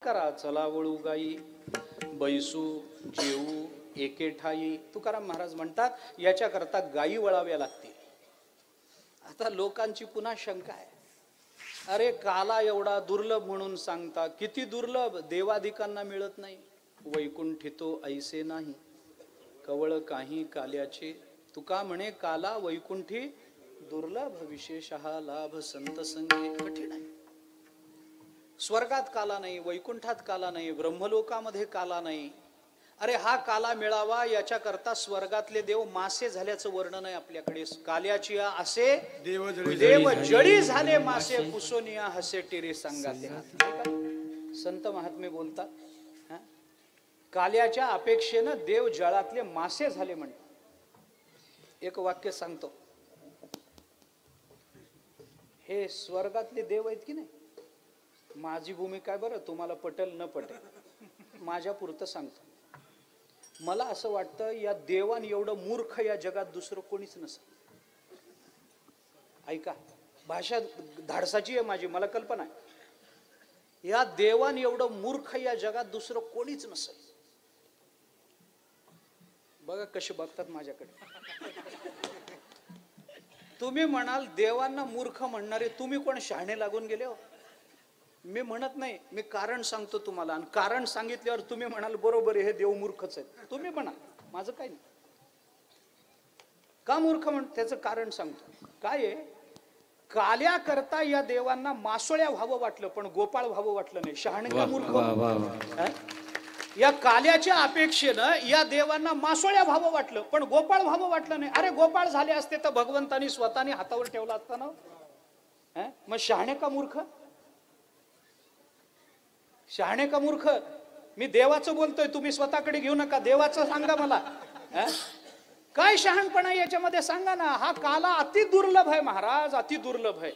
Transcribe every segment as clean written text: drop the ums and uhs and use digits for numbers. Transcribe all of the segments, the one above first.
करा चला वळू गाई बैसू जेऊ एके ठाई. तुकाराम महाराज म्हणतात याच्याकरता गायी वळाव्या लागतील. आता लोकांची पुन्हा शंका आहे, अरे काला एवढा दुर्लभ म्हणून सांगता, किती दुर्लभ, देवाधिकांना मिळत नाही. वैकुंठितो ऐसे नाही कवळ काही काल्याचे. तुका म्हणे काला वैकुंठी दुर्लभ विशेषः लाभ संत संगे. कठीण आहे. स्वर्गात काला नाही, वैकुंठात काला नाही, ब्रह्मलोकामध्ये काला नाही. अरे हा काला मिळावा याच्याकरता स्वर्गातले देव मासे झाल्याचं वर्णन आहे आपल्याकडे. काल्याची असे देव जळी झाले मासे कुसोनिया हसे टेरे सांगाते. संत महात्मे बोलतात काल्याच्या अपेक्षेनं देव जळातले मासे झाले म्हणतात. एक वाक्य सांगतो, हे स्वर्गातले देव आहेत की नाही. माझी भूमिका आहे बरं, तुम्हाला पटेल न पटेल, माझ्या पुरतं सांगतो. मला असं वाटतं या देवान एवढं मूर्ख या जगात दुसरं कोणीच नसेल. ऐका, भाषा धाडसाची आहे माझी, मला कल्पना आहे. या देवान एवढं मूर्ख या जगात दुसरं कोणीच नसेल. बघा कसे बघतात माझ्याकडे. तुम्ही म्हणाल देवांना मूर्ख म्हणणारे तुम्ही कोण शहाणे लागून गेले हो. मी म्हणत नाही, मी कारण सांगतो तुम्हाला, आणि कारण सांगितल्यावर तुम्ही म्हणाल बरोबर हे देव मूर्खच आहे, तुम्ही म्हणा, माझं काही नाही. का मूर्ख म्हण त्याचं कारण सांगतो. काय आहे, काल्या करता या देवांना मासोळ्या व्हावं वाटलं पण गोपाळ व्हावं वाटलं नाही. शहाणे का मूर्ख. या काल्याच्या अपेक्षेनं या देवांना मासोळ्या व्हावं वाटलं पण गोपाळ व्हावं वाटलं नाही. अरे गोपाळ झाले असते तर भगवंतानी स्वतःने हातावर ठेवला असता ना. मग शहाणे का मूर्ख. शहाणे का मूर्ख. मी देवाचं बोलतोय, तुम्ही स्वतःकडे घेऊ नका, देवाचं सांगा मला. काय शहाणपणा याच्यामध्ये सांगा ना. हा काला अति दुर्लभ आहे महाराज, अति दुर्लभ आहे.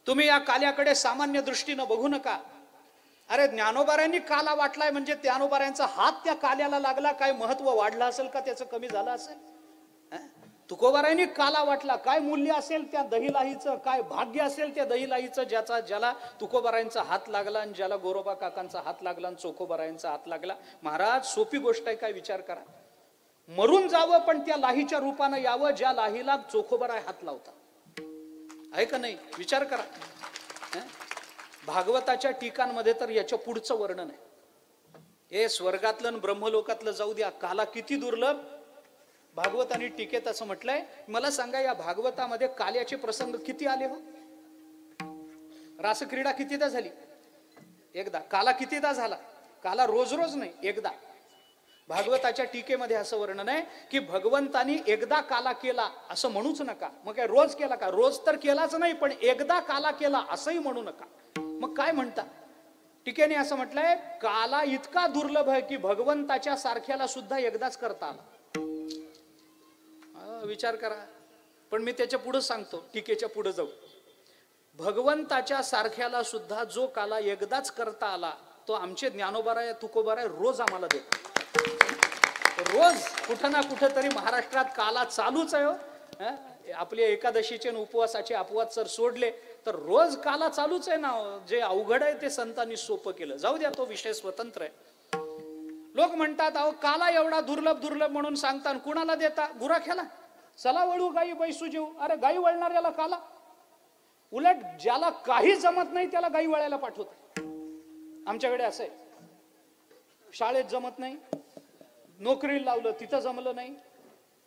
तुम्ही या काल्याकडे सामान्य दृष्टीनं बघू नका. अरे ज्ञानोबारांनी काला वाटलाय म्हणजे ज्ञानोबारांचा हात त्या काल्याला लागला, काय महत्व वाढलं असेल का त्याचं कमी झालं असेल. तुकोबारांनी काला वाटला, काय मूल्य असेल त्या दहीलाहीचं, काय भाग्य असेल त्या दहीलाहीचं, ज्याला तुकोबारांचा हात लागला आणि ज्याला गोरोबा काकांचा हात लागला आणि चोखोबारांचा हात लागला. महाराज सोपी गोष्ट आहे, काय विचार करा. मरून जावं पण त्या लाहीच्या रूपानं यावं ज्या लाहीला चोखोबाराय हात लावता. आहे का नाही, विचार करा. भागवताच्या टीकांमध्ये तर याच्या पुढचं वर्णन आहे. हे स्वर्गातलं आणि ब्रह्मलोकातलं जाऊ द्या, काला किती दुर्लभ. भागवत आणि टीकेत असं म्हटलंय. मला सांगा या भागवतामध्ये काल्याचे प्रसंग किती आले हो. रासक्रीडा कितीदा झाली, एकदा. काला कितीदा झाला, काला रोज रोज नाही, एकदा. भागवताच्या टीकेमध्ये असं वर्णन आहे की भगवंतानी एकदा काला केला असं म्हणूच नका. मग काय रोज केला का, रोज तर केलाच नाही पण एकदा काला केला असंही म्हणू नका. मग काय म्हणता. टीकेने असं म्हटलंय काला इतका दुर्लभ आहे की भगवंताच्या सारख्याला सुद्धा एकदाच करता आला. विचार करा. पण मी त्याच्या पुढे सांगतो, टीकेच्या पुढे जाऊ. भगवंताच्या सारख्याला सुद्धा जो काला एकदाच करता आला तो आमचे ज्ञानोबाराय तुकोबाराय रोज आम्हाला देतो. रोज कुठं ना कुठं तरी महाराष्ट्रात काला चालूच आहे. आपले एकादशीचे उपवासाचे अपवाद जर सोडले तर रोज काला चालूच आहे ना. जे अवघड आहे ते संतांनी सोपं केलं. जाऊ द्या, तो विषय स्वतंत्र आहे. लोक म्हणतात अहो काला एवढा दुर्लभ दुर्लभ म्हणून सांगता आणि कुणाला देता, गुराख्याला. चला वळू गाई बैसू जेऊ. अरे गाई वळणाऱ्याला काला. उलट ज्याला काही जमत नाही त्याला गाई वळायला पाठवत. आमच्याकडे असं आहे, शाळेत जमत नाही, नोकरीला लावलं तिथं जमलं नाही,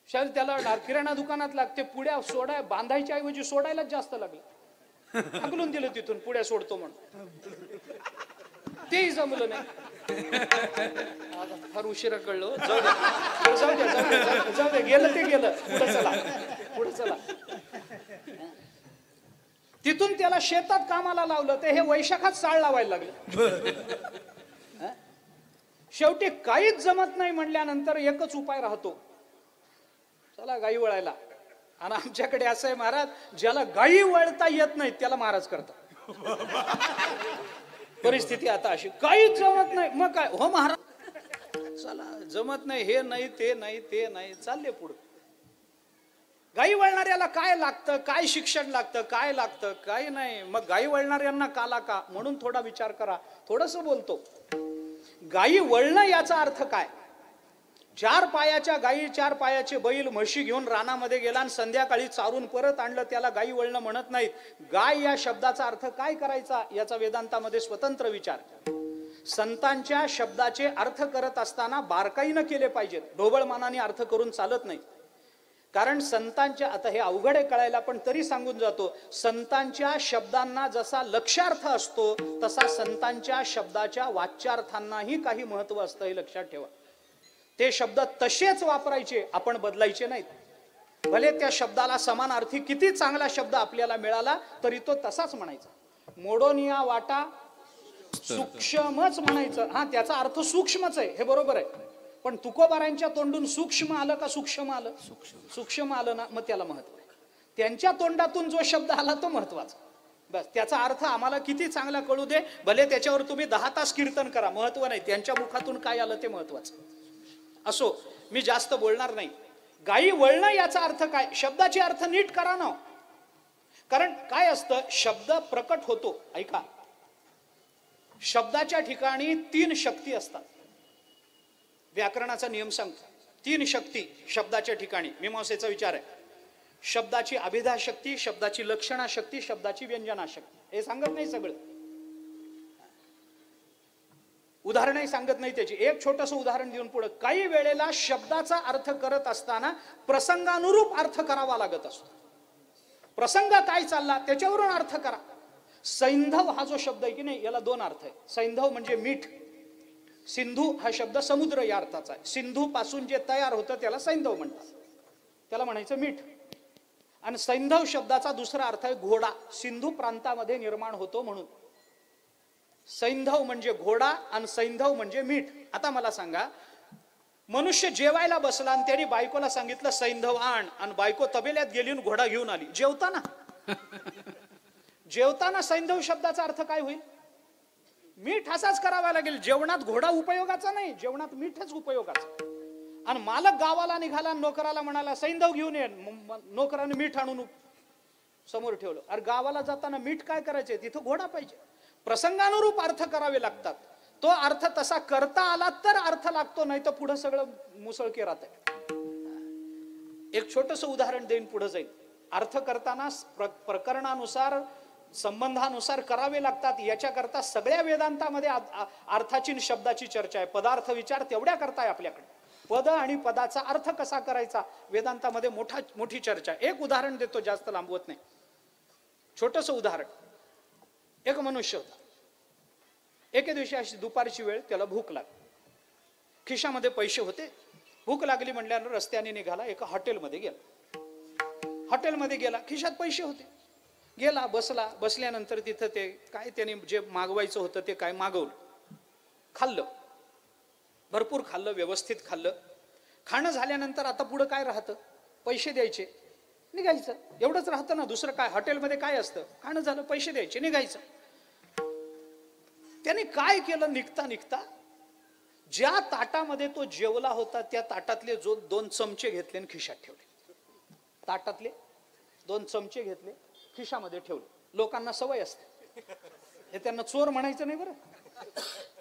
शाळेत त्याला किराणा दुकानात लागते, पुड्या सोडाय बांधायच्या ऐवजी सोडायलाच जास्त लागलं. हाकलून दिलं तिथून, पुड्या सोडतो म्हणून, तेही जमलं नाही. फार उशिरा कळलं. जाऊ द्या जाऊ द्या जाऊ द्या जाऊ द्या, गेलं ते गेलं. पुढे चला, पुढे चला. तिथून त्याला शेतात कामाला लावलं, ते हे वैशाखात चाळ लावायला लागलं. शेवटी काहीच जमत नाही म्हणल्यानंतर एकच उपाय राहतो, चला गाई वळायला. आणि आमच्याकडे असं आहे महाराज, ज्याला गाई वळता येत नाही त्याला महाराज करतात. परिस्थिती आता अशी, काहीच जमत नाही. मग काय हो महाराज, चला जमत नाही, हे नाही ते नाही ते नाही, चालले पुढे. गाई वळणाऱ्याला काय लागतं, काय शिक्षण लागतं, काय लागतं, काय नाही. मग गाई वळणाऱ्यांना काला का, म्हणून थोडा विचार करा. थोडस बोलतो. गाई वळणं याचा अर्थ काय? 4 पायाच्या गायी, 4 पायाचे बैल म्हशी घेऊन रानामध्ये गेला आणि संध्याकाळी चारून परत आणलं, त्याला गाई वळणं म्हणत नाहीत. गाय या शब्दाचा अर्थ काय करायचा याचा वेदांतामध्ये स्वतंत्र विचार. संतांच्या शब्दाचे अर्थ करत असताना बारकाईनं केले पाहिजेत, ढोबळमानाने अर्थ करून चालत नाही. कारण संतांच्या, आता हे अवघड आहे कळायला पण तरी सांगून जातो, संतांच्या शब्दांना जसा लक्ष्यार्थ असतो तसा संतांच्या शब्दाच्या वाच्यार्थांनाही काही महत्व असतं, हे लक्षात ठेवा. ते शब्द तसेच वापरायचे, आपण बदलायचे नाहीत. भले त्या शब्दाला समानार्थी किती चांगला शब्द आपल्याला मिळाला तरी तो तसाच म्हणायचा. मोडोनिया वाटा सूक्ष्मच म्हणायचं. हा, त्याचा अर्थ सूक्ष्मच आहे, हे बरोबर आहे. पण तुकोबारांच्या तोंडून सूक्ष्म आलं का सूक्ष्म आलं? सूक्ष्म आलं ना, मग त्याला महत्व आहे. त्यांच्या तोंडातून जो शब्द आला तो महत्वाचा. बस, त्याचा अर्थ आम्हाला किती चांगला कळू दे, भले त्याच्यावर तुम्ही 10 तास कीर्तन करा, महत्व नाही. त्यांच्या मुखातून काय आलं ते महत्वाचं. असो, मी जास्त बोलणार नाही. गायी वळणं याचा अर्थ काय? शब्दाचे अर्थ नीट करा ना. कारण काय असतं, शब्द प्रकट होतो. ऐका, शब्दाच्या ठिकाणी 3 शक्ती असतात. व्याकरणाचा नियम सांगतो, 3 शक्ती शब्दाच्या ठिकाणी. मीमांसेचा विचार आहे. शब्दाची अभिधा शक्ती, शब्दाची लक्षणा शक्ती, शब्दाची व्यंजना शक्ती. हे सांगत नाही सगळं, उदाहरणही सांगत नाही त्याची. एक छोटस उदाहरण देऊन पुढे. काही वेळेला शब्दाचा अर्थ करत असताना प्रसंगानुरूप अर्थ करावा लागत असतो. प्रसंग काय चालला त्याच्यावरून अर्थ करा. सैंधव हा जो शब्द आहे की नाही, याला 2 अर्थ आहे. सैंधव म्हणजे मीठ. सिंधू हा शब्द समुद्र या अर्थाचा आहे. सिंधू पासून जे तयार होतं त्याला सैंधव म्हणतात, त्याला म्हणायचं मीठ. आणि सैंधव शब्दाचा दुसरा अर्थ आहे घोडा. सिंधू प्रांतामध्ये निर्माण होतो म्हणून. सैंधव म्हणजे घोडा आणि सैंधव म्हणजे मीठ. आता मला सांगा, मनुष्य जेवायला बसला आणि त्याने बायकोला सांगितलं सैंधव आण, आणि बायको तबेल्यात गेली आणि घोडा घेऊन आली. जेवताना सैंधव शब्दाचा अर्थ काय होईल? मीठ असाच करावा लागेल. जेवणात घोडा उपयोगाचा नाही, जेवणात मीठच उपयोगाचा. आणि मालक गावाला निघाला, नोकराला म्हणाला सैंधव घेऊन ये. नोकराने मीठ आणून समोर ठेवलं. अरे गावाला जाताना मीठ काय करायचे, तिथं घोडा पाहिजे. प्रसंगानुरूप अर्थ करावे लागतात. तो अर्थ तसा करता आला तर अर्थ लागतो, नाही तर पुढे सगळं मुसळकेरात आहे. एक छोटस उदाहरण देईन, पुढे जाईल. अर्थ करताना प्रकरणानुसार, संबंधानुसार करावे लागतात. याच्याकरता सगळ्या वेदांतामध्ये अर्थाची आणि शब्दाची चर्चा आहे. पदार्थ विचार तेवढ्या करताय आपल्याकडे. पद आणि पदाचा अर्थ कसा करायचा वेदांतामध्ये मोठी चर्चा. एक उदाहरण देतो, जास्त लांबवत नाही. छोटस उदाहरण. एक मनुष्य होता. एके दिवशी अशी दुपारची वेळ, त्याला भूक लागली. खिशामध्ये पैसे होते. भूक लागली म्हटल्यावर रस्त्याने निघाला, एका हॉटेलमध्ये गेला. हॉटेलमध्ये गेला, खिशात पैसे होते. गेला, बसला. बसल्यानंतर तिथं ते काय त्याने जे मागवायचं होतं ते काय मागवलं. खाल्लं, भरपूर खाल्लं, व्यवस्थित खाल्लं. खाणं झाल्यानंतर आता पुढं काय राहतं? पैसे द्यायचे, निघायचं. एवढंच राहतं ना, दुसरं काय? हॉटेलमध्ये काय असतं? खाणं झालं, पैसे द्यायचे, निघायचं. त्याने काय केलं? निघता निघता ज्या ताटामध्ये तो जेवला होता त्या ताटातले 2 चमचे घेतले आणि खिशात ठेवले. ताटातले 2 चमचे घेतले, खिशामध्ये ठेवले. लोकांना सवय असते, हे त्यांना चोर म्हणायचं नाही बरं.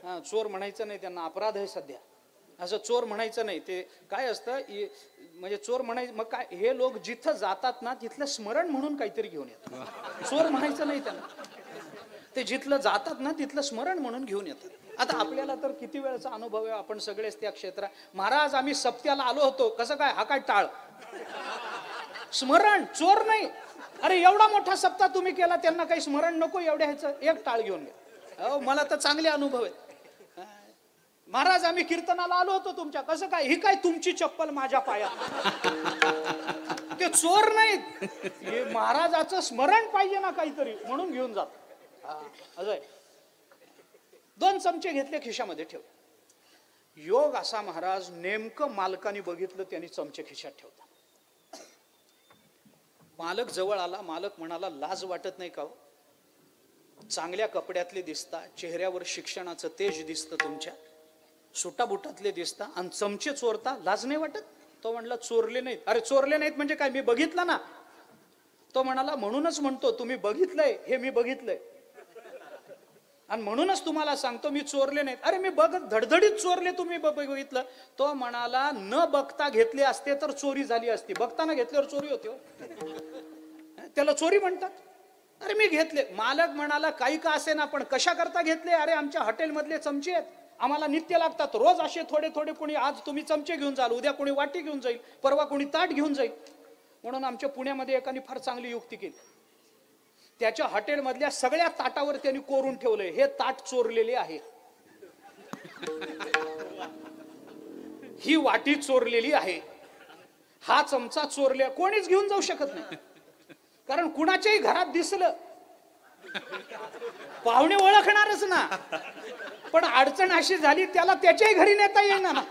हा, चोर म्हणायचं नाही, त्यांना अपराध आहे सध्या. असं चोर म्हणायचं नाही. ते काय असतं, म्हणजे चोर म्हणायचं. मग काय, हे लोक जिथं जातात ना तिथलं स्मरण म्हणून काहीतरी घेऊन येतात. चोर म्हणायचं नाही त्यांना. ते जिथलं जातात ना तिथलं स्मरण म्हणून घेऊन येतात. आता आपल्याला तर किती वेळचा अनुभव आहे, आपण सगळेच त्या क्षेत्रात. महाराज आम्ही सप्त्याला आलो होतो. कसं काय? हा काय टाळ? स्मरण, चोर नाही. अरे एवढा मोठा सप्ताह तुम्ही केला, त्यांना काही स्मरण नको, एवढ्या ह्याचं एक टाळ घेऊन घ्या. मला तर चांगले अनुभव आहेत. महाराज आम्ही कीर्तनाला आलो होतो तुमच्या. कसं काय? ही काय तुमची चप्पल माझ्या पायात? ते चोर नाहीत, हे महाराजाचं स्मरण पाहिजे ना काहीतरी, म्हणून घेऊन जात. अजय 2 चमचे घेतले, खिशामध्ये ठेव. योग असा महाराज, नेमकं मालकाने बघितलं, त्यांनी चमचे खिशात ठेवता. मालक जवळ आला. मालक म्हणाला, लाज वाटत नाही का हो? चांगल्या कपड्यातले दिसता, चेहऱ्यावर शिक्षणाचं तेज दिसतं तुमच्या, सुटाबुटातले दिसता, आणि चमचे चोरता, लाज नाही वाटत? तो म्हणला चोरले नाहीत. अरे चोरले नाहीत म्हणजे काय, मी बघितलं ना. तो म्हणाला म्हणूनच म्हणतो तुम्ही बघितलंय, हे मी बघितलंय आणि म्हणूनच तुम्हाला सांगतो मी चोरले नाहीत. अरे मी बघत धडधडीत चोरले, तुम्ही बघितलं. तो म्हणाला न बघता घेतले असते तर चोरी झाली असती, बघताना घेतल्यावर चोरी होते हो. त्याला चोरी म्हणतात. अरे मी घेतले. मालक म्हणाला काही का असे ना, पण कशा करता घेतले. अरे आमच्या हॉटेलमधले चमचे आहेत, आम्हाला नित्य लागतात, रोज असे थोडे थोडे. कोणी आज तुम्ही चमचे घेऊन जाल, उद्या कोणी वाटी घेऊन जाईल, परवा कोणी ताट घेऊन जाईल. म्हणून आमच्या पुण्यामध्ये एकाने फार चांगली युक्ती केली. त्याच्या हॉटेलमधल्या सगळ्या ताटावर त्यांनी कोरून ठेवलंय, हे ताट चोरलेले आहे, ही वाटी चोरलेली आहे, हा चमचा चोरले. कोणीच घेऊन जाऊ शकत नाही, कारण कुणाच्याही घरात दिसलं पाहुणे ओळखणारच ना. पण अडचण अशी झाली, त्याला त्याच्याही घरी नेता येईना ना.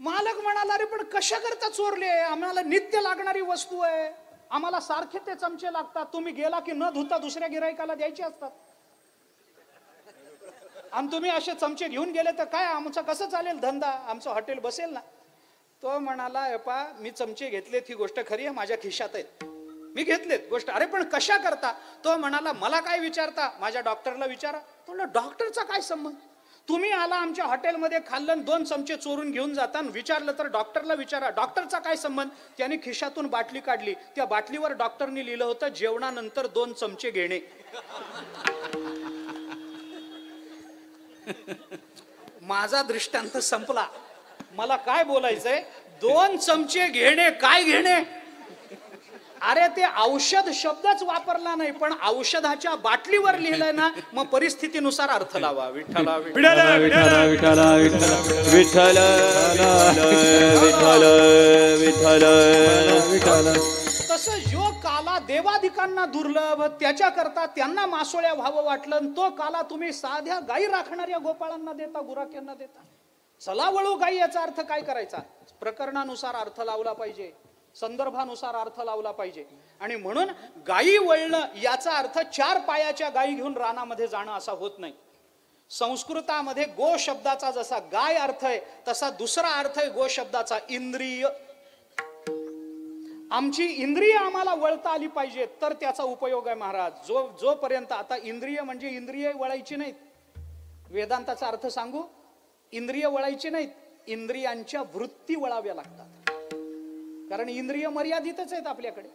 मालक म्हणाला अरे पण कशा करता चोरले, आम्हाला नित्य लागणारी वस्तू आहे, आम्हाला सारखे ते चमचे लागतात, तुम्ही गेला की न धुता दुसऱ्या गिरायकाला द्यायचे असतात, आणि तुम्ही असे चमचे घेऊन गेले तर काय आमचं कसं चालेल धंदा, आमचं हॉटेल बसेल ना. तो म्हणाला अप्पा मी चमचे घेतलेत, ही गोष्ट खरी आहे, माझ्या खिशात आहेत, मी घेतलेत गोष्ट. अरे पण कशा करता. तो म्हणाला मला काय विचारता, माझ्या डॉक्टरला विचारा. तो म्हणला डॉक्टरचा काय संबंध, तुम्ही आला आमच्या हॉटेलमध्ये खाल्लं, 2 चमचे चोरून घेऊन जाता, विचारलं तर डॉक्टरला विचारा, डॉक्टरचा काय संबंध. त्याने खिशातून बाटली काढली, त्या बाटलीवर डॉक्टरने लिहिलं होतं जेवणानंतर 2 चमचे घेणे. माझा दृष्टांत संपला. मला काय बोलायचंय, 2 चमचे घेणे, काय घेणे. अरे ते औषध शब्दच वापरला नाही, पण औषधाच्या बाटलीवर लिहिलंय ना, मग परिस्थितीनुसार अर्थ लावा. विठ्ठला विठ्ठल विठ्ठल विठ्ठल विठ्ठल विठ्ठल. तसं जो काला देवादिकांना दुर्लभ, त्याच्याकरता त्यांना मासोळ्या व्हावं वाटलं, तो काला तुम्ही साध्या गायी राखणाऱ्या गोपाळांना देता, गुराख्यांना देता. चला वळू गाई, याचा अर्थ काय करायचा, प्रकरणानुसार अर्थ लावला पाहिजे, संदर्भानुसार अर्थ लावला पाहिजे. आणि म्हणून गायी वळणं याचा अर्थ 4 पायाच्या गायी घेऊन रानामध्ये जाणं असा होत नाही. संस्कृतामध्ये गो शब्दाचा जसा गाय अर्थ आहे, तसा दुसरा अर्थ आहे गो शब्दाचा इंद्रिय. आमची इंद्रिय आम्हाला वळता आली पाहिजे तर त्याचा उपयोग आहे महाराज. जोपर्यंत आता इंद्रिय म्हणजे इंद्रिय वळायची नाहीत, वेदांताचा अर्थ सांगू, इंद्रिय वळायची नाहीत, इंद्रियांच्या वृत्ती वळाव्या लागतात. कारण इंद्रिय मर्यादितच आहेत आपल्याकडे.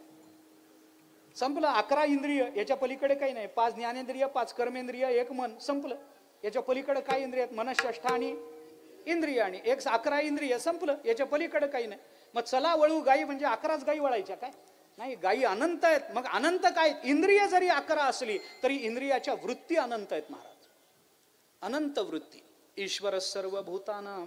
संपलं. 11 इंद्रिय, याच्या पलीकडे काही नाही. 5 ज्ञानेंद्रिय, 5 कर्मेंद्रिय, 1 मन, संपलं. याच्या पलीकडे काय इंद्रिय आहेत, मनःष्ठ आणि इंद्रिय, आणि 11 इंद्रिय, संपलं. याच्या पलीकडे काही नाही. मग चला वळू गायी म्हणजे 11च गायी वळायच्या काय, नाही. गायी अनंत आहेत. मग अनंत काय, इंद्रिय जरी 11 असली तरी इंद्रियाच्या वृत्ती अनंत आहेत महाराज. अनंत वृत्ती. ईश्वर सर्वभूतानां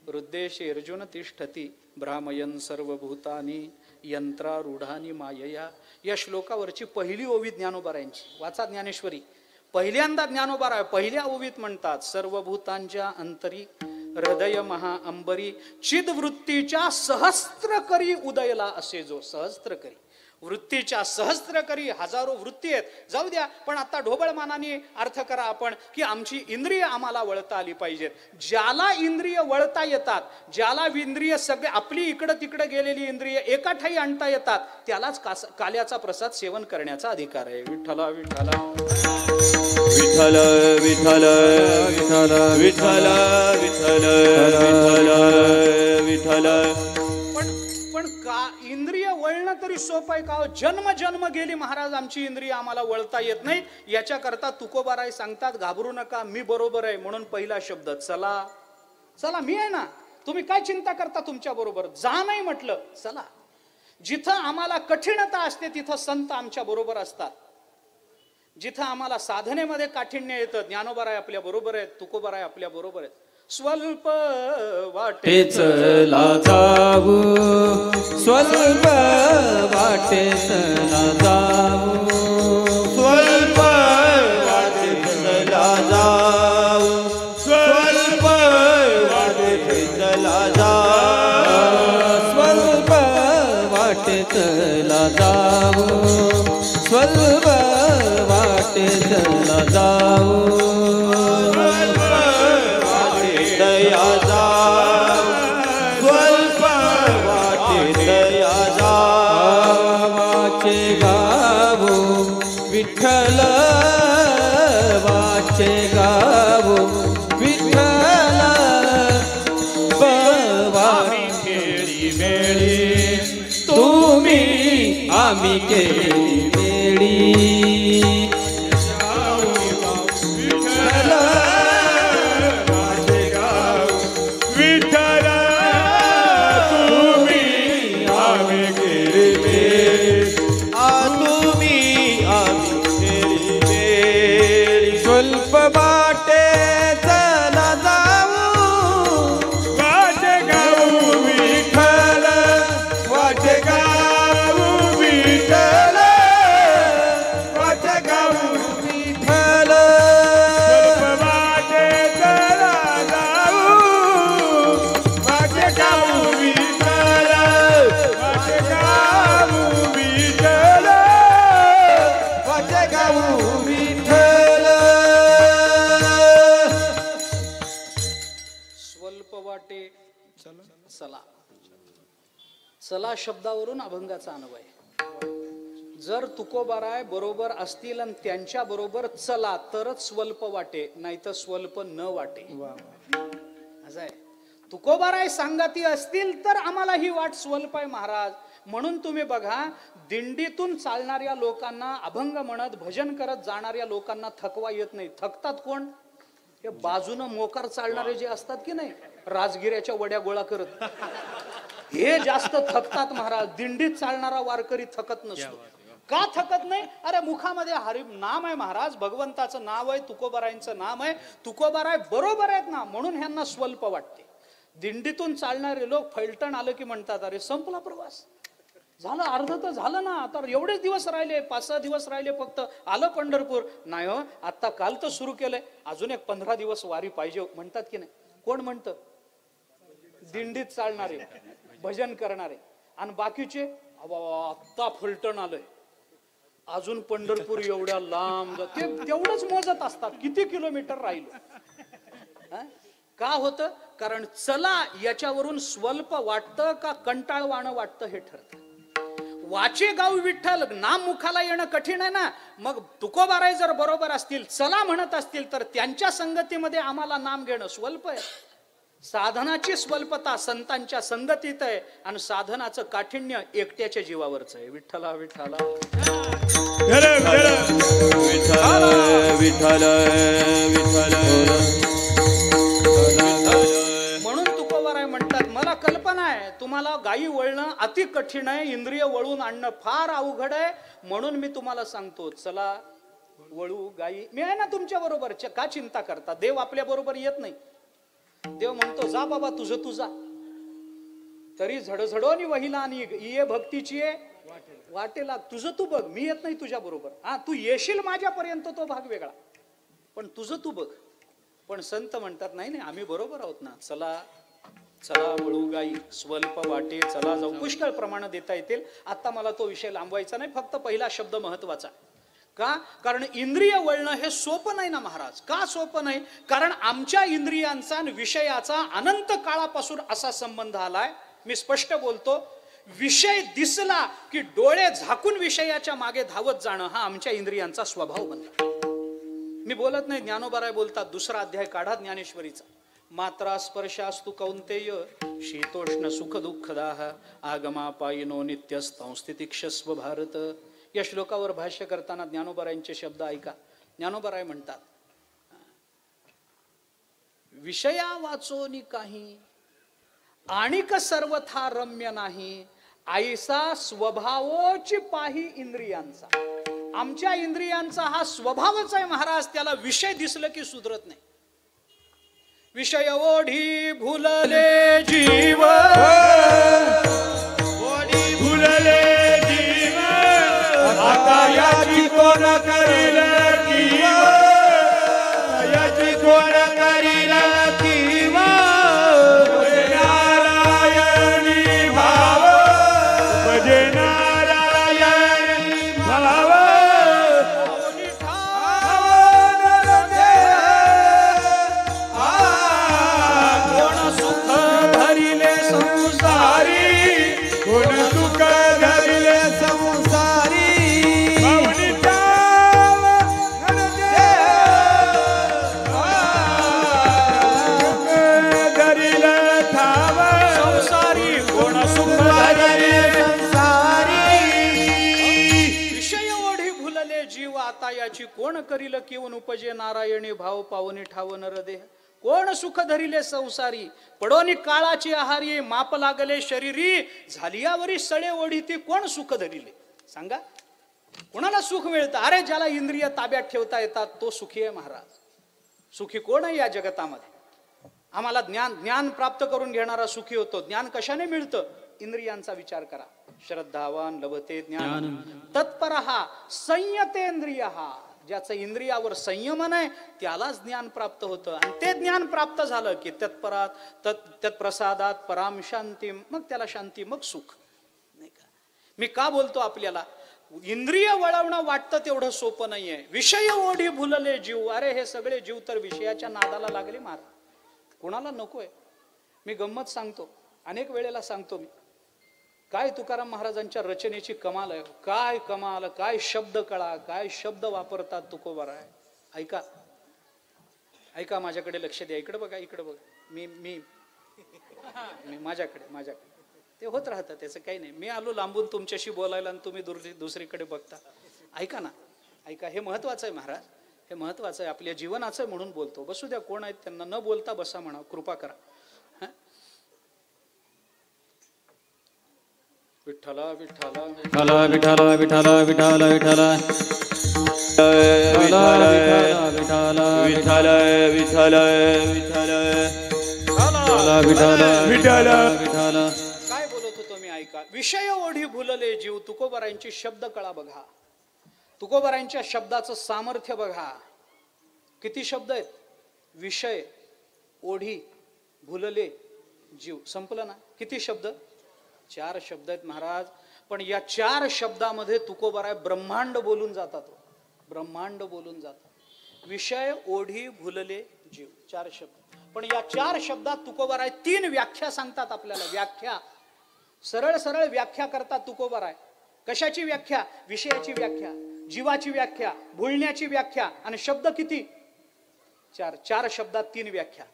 हृद्देशे अर्जुन तिष्ठती भ्रामयन सर्वभूतानी यंत्रारूढानी मायया. या श्लोकावरची पहिली ओवी ज्ञानोबारायांची. वाचा ज्ञानेश्वरी. पहिल्यांदा ज्ञानोबाराय पहिल्या ओवीत म्हणतात, सर्वभूतांच्या अंतरी हृदय महा अंबरी चिदवृत्तीच्या सहस्त्रकरी उदयला असे जो. सहस्त्रकरी वृत्तीच्या सहस्त्रकरी, हजारो वृत्ती आहेत, जाऊ द्या. पण आता ढोबळमानाने अर्थ करा आपण की आमची इंद्रिय आम्हाला वळता आली पाहिजेत. ज्याला इंद्रिय वळता येतात, ज्याला इंद्रिय सगळे आपली इकडं तिकडं गेलेली इंद्रिय एका ठाई आणता येतात, त्यालाच काल्याचा प्रसाद सेवन करण्याचा अधिकार आहे. विठ्ठला विठ्ठला विठ्ठल विठ्ठल विठ्ठल विठ्ठल विठ्ठल विठ्ठल. पण का इंद्रिय वळणं तरी सोपं आहे का? जन्म जन्म गेली महाराज आमची इंद्रिय आम्हाला वळता येत नाही. याच्याकरता तुकोबाराय सांगतात, घाबरू नका, मी बरोबर आहे. म्हणून पहिला शब्द चला. चला, मी आहे ना, तुम्ही काय चिंता करता, तुमच्या बरोबर जा नाही म्हटलं, चला. जिथं आम्हाला कठीणता असते तिथं संत आमच्या बरोबर असतात. जिथं आम्हाला साधनेमध्ये काठिण्य येतं, ज्ञानोबाराय आपल्या बरोबर आहेत, तुकोबाराय आपल्या बरोबर आहेत. स्वल्प वाटे चला जाऊ, स्वल्प वाटे चला जाऊ, स्वल्प वाटे चला जाऊ, स्वल्प वाटे चला जाऊ, स्वल्प वाटे चला जाऊ, स्वल्प वाटे चला जाऊ, आम्ही केली वेडी चला चला शब्दावरून अभंगाचा अन्वय. जर तुकोबाराय बरोबर असतील आणि त्यांच्या बरोबर चला तरच स्वल्प वाटे, नाही तर स्वल्प न वाटे. असं आहे. तुकोबाराय सांगाती असतील तर आम्हाला ही वाट स्वल्प आहे महाराज. म्हणून तुम्ही बघा दिंडीतून चालणाऱ्या लोकांना, अभंग म्हणत भजन करत जाणाऱ्या लोकांना थकवा येत नाही. थकतात कोण? हे बाजूनं मोकार चालणारे जे असतात की नाही, राजगिऱ्याच्या वड्या गोळा करत, हे जास्त थकतात महाराज. दिंडीत चालणारा वारकरी थकत नसतो. का थकत नाही? अरे मुखामध्ये हरी नाम आहे महाराज, भगवंताचं नाव आहे, तुकोबारायांचं नाम आहे, तुकोबाराय बरोबर आहेत ना, म्हणून ह्यांना स्वल्प वाटते. दिंडीतून चालणारे लोक फैलटण आलं की म्हणतात अरे संपला प्रवास, झालं अर्ध तर झालं ना, आता एवढेच दिवस राहिले, 5-6 दिवस राहिले फक्त, आलं पंढरपूर. नाही हो, आता काल तर सुरू केलंय, अजून एक 15 दिवस वारी पाहिजे म्हणतात की नाही. कोण म्हणतं? दिंडीत चालणारे, भजन करणारे. आणि बाकीचे आत्ता फलटण आलंय, अजून पंढरपूर एवढ्या लांब, ते तेवढंच मोजत असतात किती किलोमीटर राहिलं. का होतं? कारण चला याच्यावरून स्वल्प वाटतं का कंटाळवाणं वाटतं हे ठरतं. वाचे गाव विठ्ठल नाम मुखाला येणं कठीण आहे ना. मग तुकोबाराय जर बरोबर असतील, चला म्हणत असतील, तर त्यांच्या संगतीमध्ये आम्हाला नाम घेणं स्वल्प आहे. साधनाची स्वल्पता संतांच्या संगतीत आहे आणि साधनाचं काठिण्य एकट्याच्या जीवावरच आहे. विठ्ठला विठ्ठला विठ्ठल विठ्ठल. म्हणून तुकोबाराय म्हणतात मला कल्पना आहे तुम्हाला गायी वळणं अति कठीण आहे, इंद्रिय वळून आणणं फार अवघड आहे, म्हणून मी तुम्हाला सांगतो चला वळू गायी. मी आहे ना तुमच्या बरोबर, का चिंता करता? देव आपल्या बरोबर येत नाही. देव म्हणतो जा बाबा तुझं तू जा. तरी झडझडोनी वहिला आणि ये भक्तीची वाटेला, तुझं तू बघ, मी येत नाही तुझ्या बरोबर. हा तू येशील माझ्यापर्यंत तो भाग वेगळा, पण तुझं तू बघ. पण संत म्हणतात नाही नाही आम्ही बरोबर आहोत ना, चला चला वळू गाई स्वल्प वाटे, चला जाऊ. पुष्कळ प्रमाण देता येतील. आता मला तो विषय लांबवायचा नाही, फक्त पहिला शब्द महत्वाचा. का? कारण इंद्रिय वळणं हे सोपं नाही ना महाराज. का सोपं नाही? कारण आमच्या इंद्रियांचा आणि विषयाचा अनंत काळापासून असा संबंध आलाय. मी स्पष्ट बोलतो, विषय दिसला की डोळे झाकून विषयाच्या मागे धावत जाणं हा आमच्या इंद्रियांचा स्वभाव बनला. मी बोलत नाही, ज्ञानोबाराय बोलतात, 2रा अध्याय काढा ज्ञानेश्वरीचा. मात्रा स्पर्शास्तु कौंतेय शीतोष्ण सुख दुःखदाह आगमापायिनो नित्यस्तंस्थितिक्षस्व भारत. या श्लोकावर भाष्य करताना ज्ञानोबारायांचे शब्द ऐका. ज्ञानोबाराय म्हणतात, विषया वाचोनी काही आणिक सर्वथा रम्य नाही, ऐसा स्वभावोची पाही इंद्रियांचा. आमच्या इंद्रियांचा हा स्वभावच आहे महाराज, त्याला विषय दिसलं की सुधरत नाही. विषय ओढी भुलले जीव, ओढी भुलले जीव, आता याची कोण करील किंवा, याची कोण करील किंवा, नारायणी भाव, भजे नारायणी भाव. कोण सुख धरिले संसारी, कोण सुख धरिले संसारी, कोण करील किवन उपजे नारायणी भाव पावनी ठाव नरदेह कोण सुख धरिले संसारी पडोनी काळाची आहारी माप लागले शरीरी झालियावरी सळे ओढीती कोण सुख धरिले सांगा कोणाला सुख मिळतं अरे ज्याला इंद्रिय ताब्यात ठेवता येतात तो सुखी आहे महाराज सुखी कोण आहे या जगतामध्ये आम्हाला ज्ञान प्राप्त करून घेणारा सुखी होतो ज्ञान कशाने मिळतं इंद्रियांचा विचार करा श्रद्धावान लभते ज्ञान तत्परहा संयतेंद्रिय ज्याचं इंद्रियावर संयमन आहे त्यालाच ज्ञान प्राप्त होतं आणि ते ज्ञान प्राप्त झालं की तत्प्रसादात पराम शांती मग त्याला शांती मग सुख नाही का मी का बोलतो आपल्याला इंद्रिय वळवणं वाटतं तेवढं सोपं नाहीये विषय ओढी भुलले जीव अरे हे सगळे जीव तर विषयाच्या नादाला लागले महाराज कोणाला नकोय मी गंमत सांगतो अनेक वेळेला सांगतो मी काय तुकाराम महाराजांच्या रचनेची कमाल आहे काय कमाल काय शब्द कळा काय शब्द वापरतात तुकोबार आहे ऐका ऐका माझ्याकडे लक्ष द्या इकडे बघा मी मी माझ्याकडे ते होत राहतं त्याचं काही नाही मी आलो लांबून तुमच्याशी बोलायला आणि तुम्ही दुसरीकडे बघता ऐका ना ऐका हे महत्वाचं आहे महाराज हे महत्वाचं आहे आपल्या जीवनाचं आहे म्हणून बोलतो बसू द्या कोण आहेत त्यांना न बोलता बसा म्हणा कृपा करा विठ्ठला विठ्ठला विठ्ठला विठ्ठला विठ्ठला विठ्ठला विठ्ठला विठ्ठला विठ्ठला विठ्ठला विठ्ठला काय बोलत होतो मी ऐका विषय ओढी भुलले जीव तुकोबारांची शब्द कळा बघा तुकोबारांच्या शब्दाचं सामर्थ्य बघा किती शब्द आहेत विषय ओढी भुलले जीव संपलं ना किती शब्द 4 शब्द आहेत महाराज पण या 4 शब्दामध्ये तुकोबाराय ब्रह्मांड बोलून जातात ब्रह्मांड बोलून जातात विषय ओढी भुलले जीव 4 शब्द पण या 4 शब्दात तुकोबाराय 3 व्याख्या सांगतात आपल्याला व्याख्या सरळ व्याख्या करतात तुकोबाराय कशाची व्याख्या विषयाची व्याख्या जीवाची व्याख्या भुलण्याची व्याख्या आणि शब्द किती 4 शब्दात 3 व्याख्या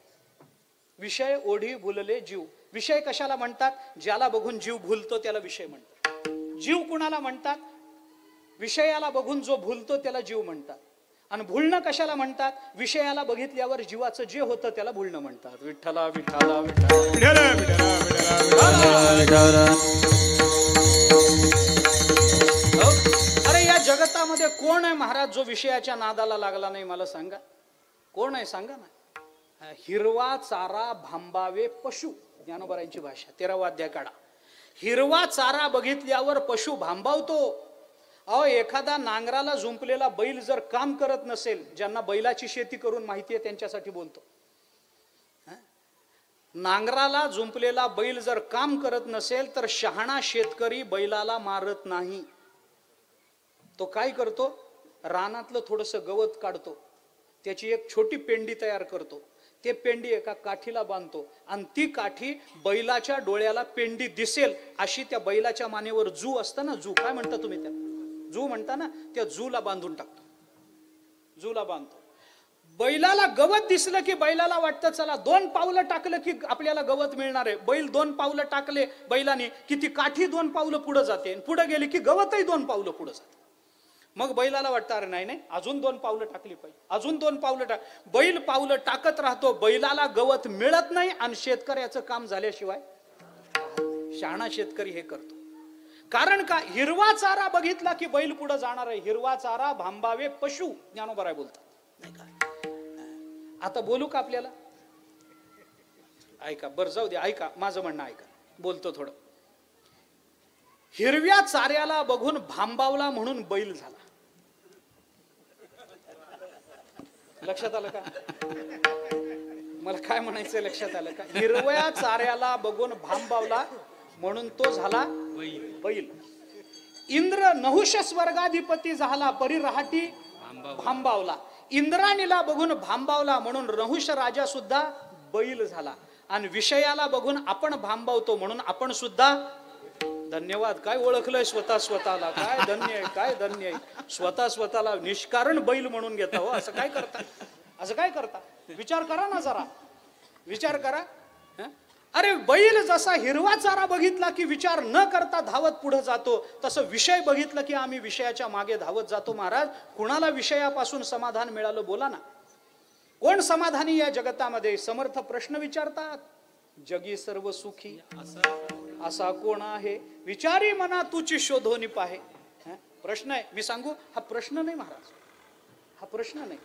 विषय ओढी भुलले जीव विषय कशाला म्हणतात ज्याला बघून जीव भुलतो त्याला विषय म्हणतात जीव कुणाला म्हणतात विषयाला बघून जो भुलतो त्याला जीव म्हणतात आणि भुलणं कशाला म्हणतात विषयाला बघितल्यावर जीवाचं जे होतं त्याला भुलणं म्हणतात विठ्ठला विठ्ठला अरे या जगतामध्ये कोण आहे महाराज जो विषयाच्या नादाला लागला नाही मला सांगा कोण आहे सांगा ना हिरवा चारा भांबावे पशु ज्ञानोबारांची भाषा 13वा अध्याय काढा हिरवा चारा बघितल्यावर पशु भांबावतो अहो एखादा नांगराला झुंपलेला बैल जर काम करत नसेल ज्यांना बैलाची शेती करून माहिती आहे त्यांच्यासाठी बोलतो नांगराला झुंपलेला बैल जर काम करत नसेल तर शहाणा शेतकरी बैलाला मारत नाही तो काय करतो रानातलं थोडस गवत काढतो त्याची एक छोटी पेंडी तयार करतो ते पेंडी एका काठीला बांधतो आणि ती काठी बैलाच्या डोळ्याला पेंडी दिसेल अशी त्या बैलाच्या मानेवर जू असतं ना जू काय म्हणता तुम्ही त्या जू म्हणता ना त्या जूला बांधून टाकतो जूला बांधतो बैलाला गवत दिसलं की बैलाला वाटतं चला 2 पावलं टाकलं की आपल्याला गवत मिळणार आहे बैल 2 पावलं टाकले बैलाने की ती काठी 2 पावलं पुढे जाते पुढे गेली की गवतही 2 पावलं पुढे जाते मग बैलाला वाटतं अरे नाही अजून 2 पावलं टाकली पाहिजे अजून 2 पावलं टाक बैल पावलं टाकत राहतो बैलाला गवत मिळत नाही आणि शेतकऱ्याचं काम झाल्याशिवाय शहाणा शेतकरी हे करतो कारण का हिरवा चारा बघितला की बैल पुढे जाणार आहे हिरवा चारा भांबावे पशु ज्ञानोबाराय बोलतात नाही का आता बोलू का आपल्याला ऐका बरं जाऊ दे ऐका माझं म्हणणं ऐका बोलतो थोडं हिरव्या चाऱ्याला बघून भांबावला म्हणून बैल झाला लक्षात आलं का मला काय म्हणायचं लक्षात आलं का हिरव्या चाऱ्याला बघून भांबावला म्हणून तो झाला बैल इंद्र नहुष स्वर्गाधिपती झाला परिराहाटी भांबावला इंद्राणीला बघून भांबावला म्हणून नहुष राजा सुद्धा बैल झाला आणि विषयाला बघून आपण भांबावतो म्हणून आपण सुद्धा धन्यवाद काय ओळखलंय स्वतःला काय धन्य आहे स्वतःला निष्कारण बैल म्हणून घेता हो असं काय करता विचार करा ना जरा विचार करा अरे बैल जसा हिरवा चारा बघितला की विचार न करता धावत पुढे जातो, तसं विषय बघितलं की आम्ही विषयाच्या मागे धावत जातो. महाराज, कुणाला विषयापासून समाधान मिळालं बोला ना. कोण समाधानी या जगतामध्ये? समर्थ प्रश्न विचारतात, जगी सर्व सुखी असा कोण आहे, विचारी मना तुची शोधोनी पाहे. प्रश्न आहे. मी सांगू, हा प्रश्न नाही महाराज, हा प्रश्न नाही.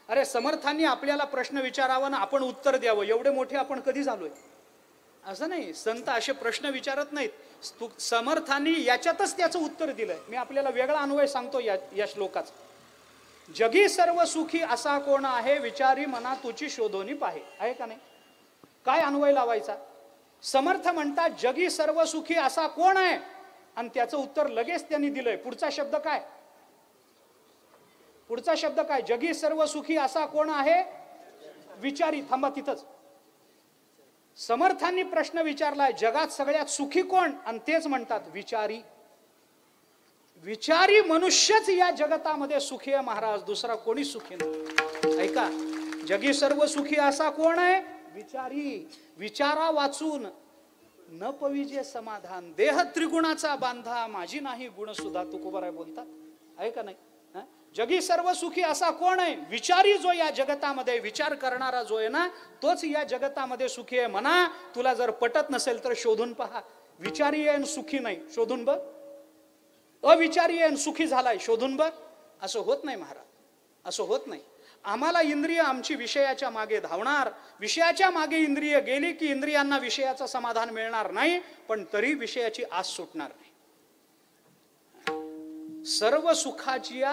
अरे समर्थांनी आपल्याला प्रश्न विचारावा ना आपण उत्तर द्यावं, एवढे मोठे आपण कधी झालोय? असं नाही. संत असे प्रश्न विचारत नाहीत. समर्थांनी याच्यातच त्याचं उत्तर दिलंय. मी आपल्याला वेगळा अन्वय सांगतो या श्लोकाचा. जगी सर्व सुखी असा कोण आहे, विचारी मना तुची शोधोनी पाहे. आहे का नाही? काय अन्वय लावायचा? समर्थ म्हणतात जगी सर्व सुखी असा कोण आहे, आणि त्याचं उत्तर लगेच त्यांनी दिलंय. पुढचा शब्द काय? पुढचा शब्द काय? जगी सर्व सुखी असा कोण आहे, विचारी. थांबा तिथंच. समर्थांनी प्रश्न विचारलाय, जगात सगळ्यात सुखी कोण, आणि तेच म्हणतात विचारी. विचारी मनुष्यच या जगतामध्ये सुखी आहे महाराज, दुसरा कोणी सुखी नाही. ऐका, जगी सर्व सुखी असा कोण आहे, विचारी. विचारा वाचून न पविजे समाधान, देह त्रिगुणाचा बांधा, माझी नाही गुण सुद्धा, तुकोबाराय बोलतात. आहे का नाही? जगी सर्व सुखी असा कोण आहे, विचारी. जो या जगतामध्ये विचार करणारा जो आहे ना, तोच या जगतामध्ये सुखी आहे. म्हणा, तुला जर पटत नसेल तर शोधून पहा. विचारी आहे सुखी नाही, शोधून बघ. अविचारी आहे सुखी झालाय, शोधून बघ. असं होत नाही महाराज, असं होत नाही. आम्हाला इंद्रिय आमची विषयाच्या मागे धावणार. विषयाच्या मागे इंद्रिय गेली की इंद्रियांना विषयाचं समाधान मिळणार नाही, पण तरी विषयाची आस सुटणार नाही. सर्व सुखाची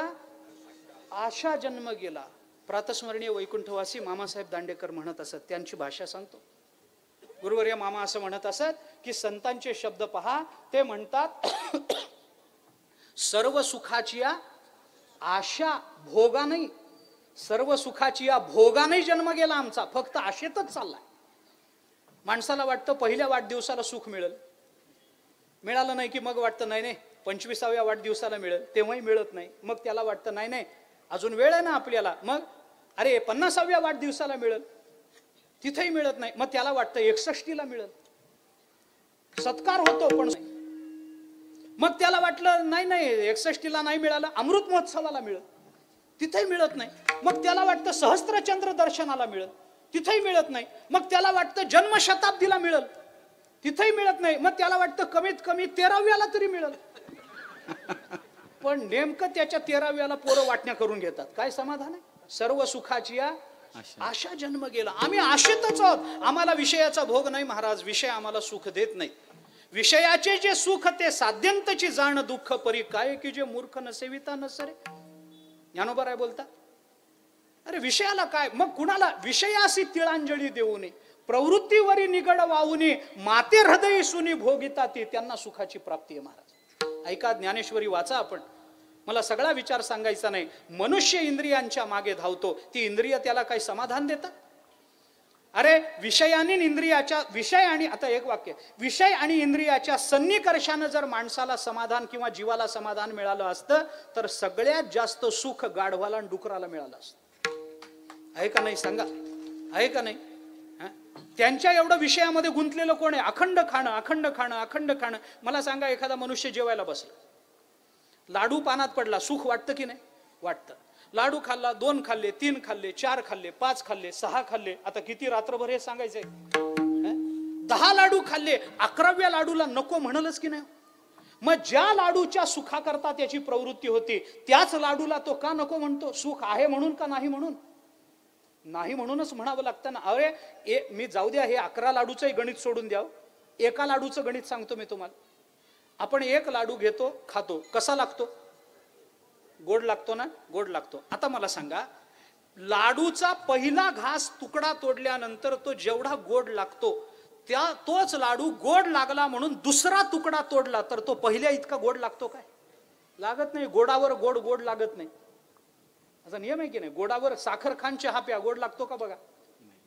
आशा जन्म गेला. प्रातस्मरणीय वैकुंठवासी मामासाहेब दांडेकर म्हणत असत, त्यांची भाषा सांगतो. गुरुवर्य मामा असं म्हणत असत की संतांचे शब्द पहा. ते म्हणतात सर्व सुखाची आशा भोगा नाही, सर्व सुखाची भोगा नाही जन्म गेला आमचा, फक्त आशेतच चाललाय. माणसाला वाटतं पहिल्या वाढदिवसाला सुख मिळेल, मिळालं नाही की मग वाटतं नाही नाही 25व्या वाढदिवसाला मिळेल, तेव्हाही मिळत नाही. मग त्याला वाटतं नाही नाही अजून वेळ आहे ना आपल्याला. मग अरे 50व्या वाढदिवसाला मिळेल, तिथेही मिळत नाही. मग त्याला वाटतं 61ला मिळेल, सत्कार होतो पण नाही. मग त्याला वाटलं नाही नाही 61ला नाही मिळालं, अमृत महोत्सवाला मिळेल, तिथेही मिळत नाही. मग त्याला वाटतं सहस्त्रचंद्र दर्शनाला मिळेल, तिथेही मिळत नाही. मग त्याला वाटतं जन्मशताब्दीला मिळेल, तिथेही मिळत नाही. मग त्याला वाटतं कमीत कमी 13व्याला तरी मिळेल, पण नेमकं त्याच्या 13व्याला पोरं वाटण्या करून घेतात. काय समाधान आहे? सर्व सुखाची आशा जन्म गेला. आम्ही आशेतच आहोत. आम्हाला विषयाचा भोग नाही महाराज, विषय आम्हाला सुख देत नाही. विषयाचे जे सुख ते साध्यंतची जाण दुःख परी काय की जे मूर्ख नसेविता नसरे. ज्ञानोबा बोलता. अरे विषयाला काय, मग कुणाला विषयासी तिळांजली देऊ नये, प्रवृत्तीवरी निगड वाहूने माते हृदय सुनी भोगिता ती, त्यांना सुखाची प्राप्ती आहे महाराज. ऐका, ज्ञानेश्वरी वाचा आपण. मला सगळा विचार सांगायचा नाही. मनुष्य इंद्रियांच्या मागे धावतो, ती इंद्रिय त्याला काही समाधान देतात? अरे विषयाने इंद्रियाच्या विषय आणि आता एक वाक्य, विषय आणि इंद्रियाच्या सन्निकर्षानं जर माणसाला समाधान किंवा जीवाला समाधान मिळालं असतं तर सगळ्यात जास्त सुख गाढवाला आणि डुकराला मिळालं असतं. आहे का नाही सांगा? आहे का नाही? त्यांच्या एवढं विषयामध्ये गुंतलेलं कोण आहे? अखंड खाणं, अखंड खाणं, अखंड खाणं. मला सांगा, एखादा मनुष्य जेवायला बसला, लाडू पानात पडला, सुख वाटतं की नाही? वाटतं. लाडू खाल्ला, 2 खाल्ले, 3 खाल्ले, 4 खाल्ले, 5 खाल्ले, 6 खाल्ले, आता किती रात्रभर हे सांगायचंय? 10 लाडू खाल्ले, 11व्या लाडूला नको म्हणलच की नाही? मग ज्या लाडूच्या सुखाकरता त्याची प्रवृत्ती होती त्याच लाडूला तो का नको म्हणतो? सुख आहे म्हणून का नाही म्हणून? नाही म्हणूनच म्हणावं लागतं ना. अरे मी जाऊ द्या, हे 11 लाडूचंही गणित सोडून द्याव, एका लाडूचं गणित सांगतो मी तुम्हाला. आपण एक लाडू घेतो, खातो, कसा लागतो? गोड लागतो ना? गोड लागतो. आता मला सांगा, लाडूचा पहिला घास तुकडा तोडल्यानंतर तो जेवढा गोड लागतो तोच लाडू गोड लागला म्हणून दुसरा तुकडा तोडला तर तो पहिल्या इतका गोड लागतो काय? लागत नाही. गोडावर गोड गोड लागत नाही. असा नियम आहे की नाही? गोडावर साखर खान चहा प्या, गोड लागतो का बघा?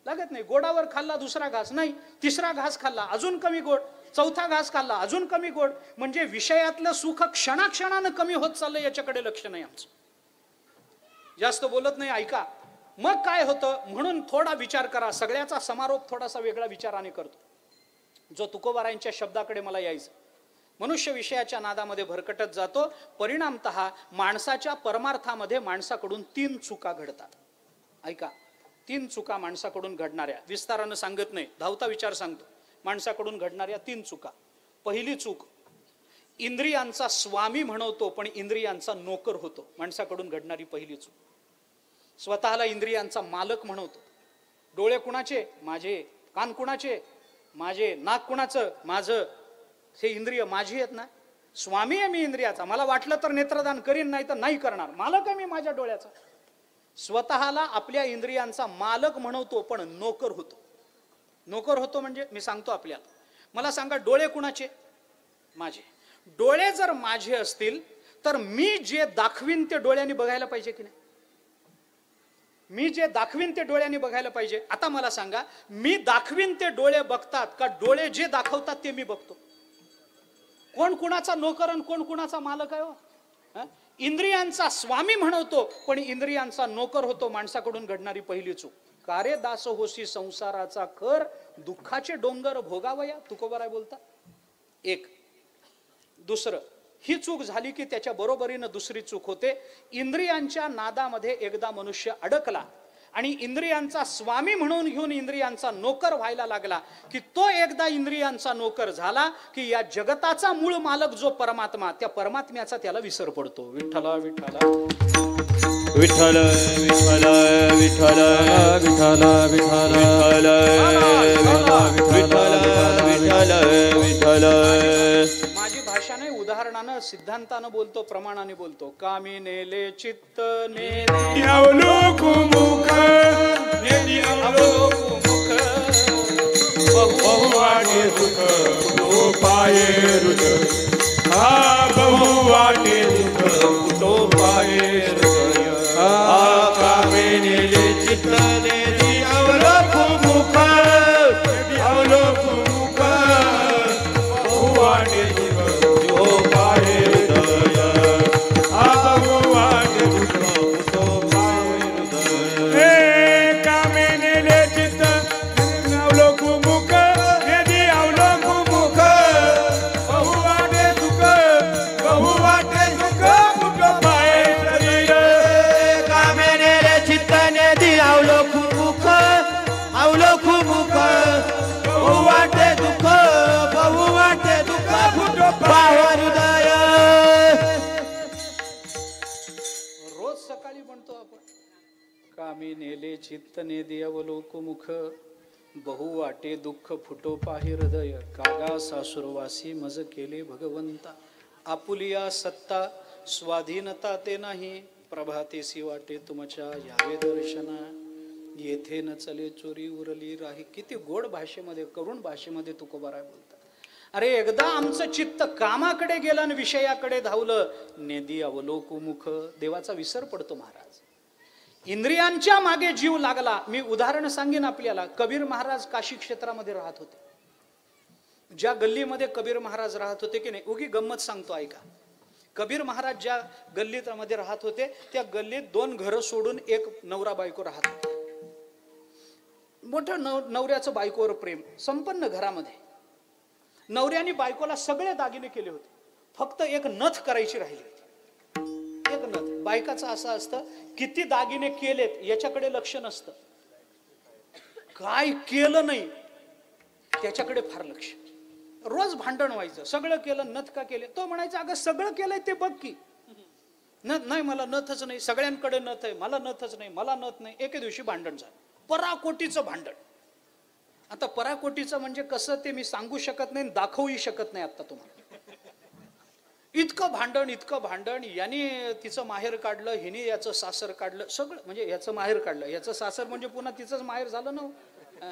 लागत नाही. गोडावर खाल्ला दुसरा घास नाही, तिसरा घास खाल्ला अजून कमी गोड, चौथा घास खाल्ला अजून कमी गोड. म्हणजे विषयातलं सुख क्षणाक्षणानं कमी होत चाललं, याच्याकडे लक्ष नाही आमचं. जास्त बोलत नाही, ऐका. मग काय होतं? म्हणून थोडा विचार करा. सगळ्याचा समारोप थोडासा वेगळा विचाराने करतो. जो तुकोबारायांच्या शब्दाकडे मला यायचं. मनुष्य विषयाच्या नादामध्ये भरकटत जातो. परिणामतः माणसाच्या परमार्थामध्ये माणसाकडून 3 चुका घडतात. ऐका, 3 चुका माणसाकडून घडणाऱ्या, विस्तारानं सांगत नाही, धावता विचार सांगतो. माणसाकडून घडणाऱ्या 3 चुका. पहिली चूक, इंद्रियांचा स्वामी म्हणवतो पण इंद्रियांचा नोकर होतो. माणसाकडून घडणारी पहिली चूक. स्वतःला इंद्रियांचा मालक म्हणवतो. डोळे कुणाचे? माझे. कान कुणाचे? माझे. नाक कुणाचं? माझं. हे इंद्रिय माझी आहेत ना. स्वामी आहे मी इंद्रियाचा. मला वाटलं तर नेत्रदान करीन, नाही तर नाही करणार. मालक आहे मी माझ्या डोळ्याचा. स्वतःला आपल्या इंद्रियांचा मालक म्हणवतो पण नोकर होतो. नोकर होतो म्हणजे मी सांगतो आपल्याला. मला सांगा, डोळे कुणाचे? माझे. डोळे जर माझे असतील तर मी जे दाखवीन ते डोळ्यांनी बघायला पाहिजे की नाही? मी जे दाखवीन ते डोळ्यांनी बघायला पाहिजे. आता मला सांगा, मी दाखवीन ते डोळे बघतात का डोळे जे दाखवतात ते मी बघतो? कोण कुणाचा नोकर आणि कोण कुणाचा मालक आहे हो? इंद्रियांचा स्वामी म्हणवतो पण इंद्रियांचा नोकर होतो. माणसाकडून घडणारी पहिली चूक. कारे दास होसी संसाराचा कर, दुःखाचे डोंगर भोगावया, तुकोबाराय बोलतात. एक. दुसरं, ही चूक झाली की त्याच्या बरोबरीनं दुसरी चूक होते. इंद्रियांच्या नादामध्ये एकदा मनुष्य अडकला आणि इंद्रियांचा स्वामी म्हणून घेऊन इंद्रियांचा नोकर व्हायला लागला की तो एकदा इंद्रियांचा नोकर झाला की या जगताचा मूळ मालक जो परमात्मा, त्या परमात्म्याचा त्याला विसर पडतो. विठ्ठला विठ्ठला विठ्ठल विठ्ठल विठ्ठल विठ्ठल विठ्ठल विठ्ठल विठ्ठल. माझी भाषा नाही, उदाहरणानं सिद्धांतानं बोलतो, प्रमाणाने बोलतो. कामी नेले चित्त नेले अवलोकुमुख बहुवाटे सुख कुटो पाये हृद. हा बहुवाटे सुख कुटो पाये हृदय. हा कामे नेले चित्त नेली अवलोकुमुख अवलोकुमुख बहुवाटे सुख कुटो पाये हृदय. हा बहुवाटे सुख कुटो पाये हृदय. हे कामे नेले चित्त अवलोकुमुख नेली अवलोकुमुख बहुवाटे सुख बहुवाटे सुख कुटो पाये शरीर. कामे नेले चित्त नेदी अवलोकुमुख अवलोकुमुख बहुवाटे दुःख बहुवाटे दुःख कुटो पाये हृदय. रोज सकाळी म्हणतो आपण, कामी नेले चित्त नेदी अवलोकमुख बहु वाटे दुःख फुटो पाहि हृदय. कागा सासुरवासी मज केले भगवंता. आपुलिया सत्ता स्वाधीनता ते नाही. प्रभातेसी वाटे तुमच्या यावे दर्शना. येथे न चले चोरी उरली राही. किती गोड भाषेमध्ये, करुण भाषेमध्ये तुकोबाराय बोलतात. अरे एकदा आमचं चित्त कामाकडे गेलं आणि विषयाकडे धावलं, नेदी अवलोकमुख, देवाचा विसर पडतो महाराज. इंद्रियांच्या मागे जीव लागला. मी उदाहरण सांगेन आपल्याला. कबीर महाराज काशी क्षेत्रामध्ये राहत होते. ज्या गल्लीमध्ये कबीर महाराज राहत होते की नाही, उगी गंमत सांगतो ऐका. कबीर महाराज ज्या गल्लीत मध्ये राहत होते त्या गल्लीत 2 घरं सोडून एक नवरा बायको राहत होते. मोठं नवऱ्याचं बायकोवर प्रेम, संपन्न घरामध्ये. नवऱ्याने बायकोला सगळे दागिने केले होते, फक्त एक नथ करायची राहिली होती. एक नथ. बायकाचं असं असतं, किती दागिने केलेत याच्याकडे लक्ष नसतं, काय केलं नाही त्याच्याकडे फार लक्ष. रोज भांडण व्हायचं, सगळं केलं नथ का केले. तो म्हणायचा, अगं सगळं केलंय ते बघ की. नथ नाही, मला नथच नाही. सगळ्यांकडे नथ आहे, मला नथच नाही, मला नथ नाही. एके दिवशी भांडण झालं, पराकोटीचं भांडण. आता पराकोटीचं म्हणजे कसं ते मी सांगू शकत नाही, दाखवूही शकत नाही आता तुम्हाला. इतकं भांडण. याने तिचं माहेर काढलं, हिने याचं सासर काढलं, सगळं म्हणजे याचं माहेर काढलं, याचं सासर म्हणजे पुन्हा तिचंच माहेर झालं ना.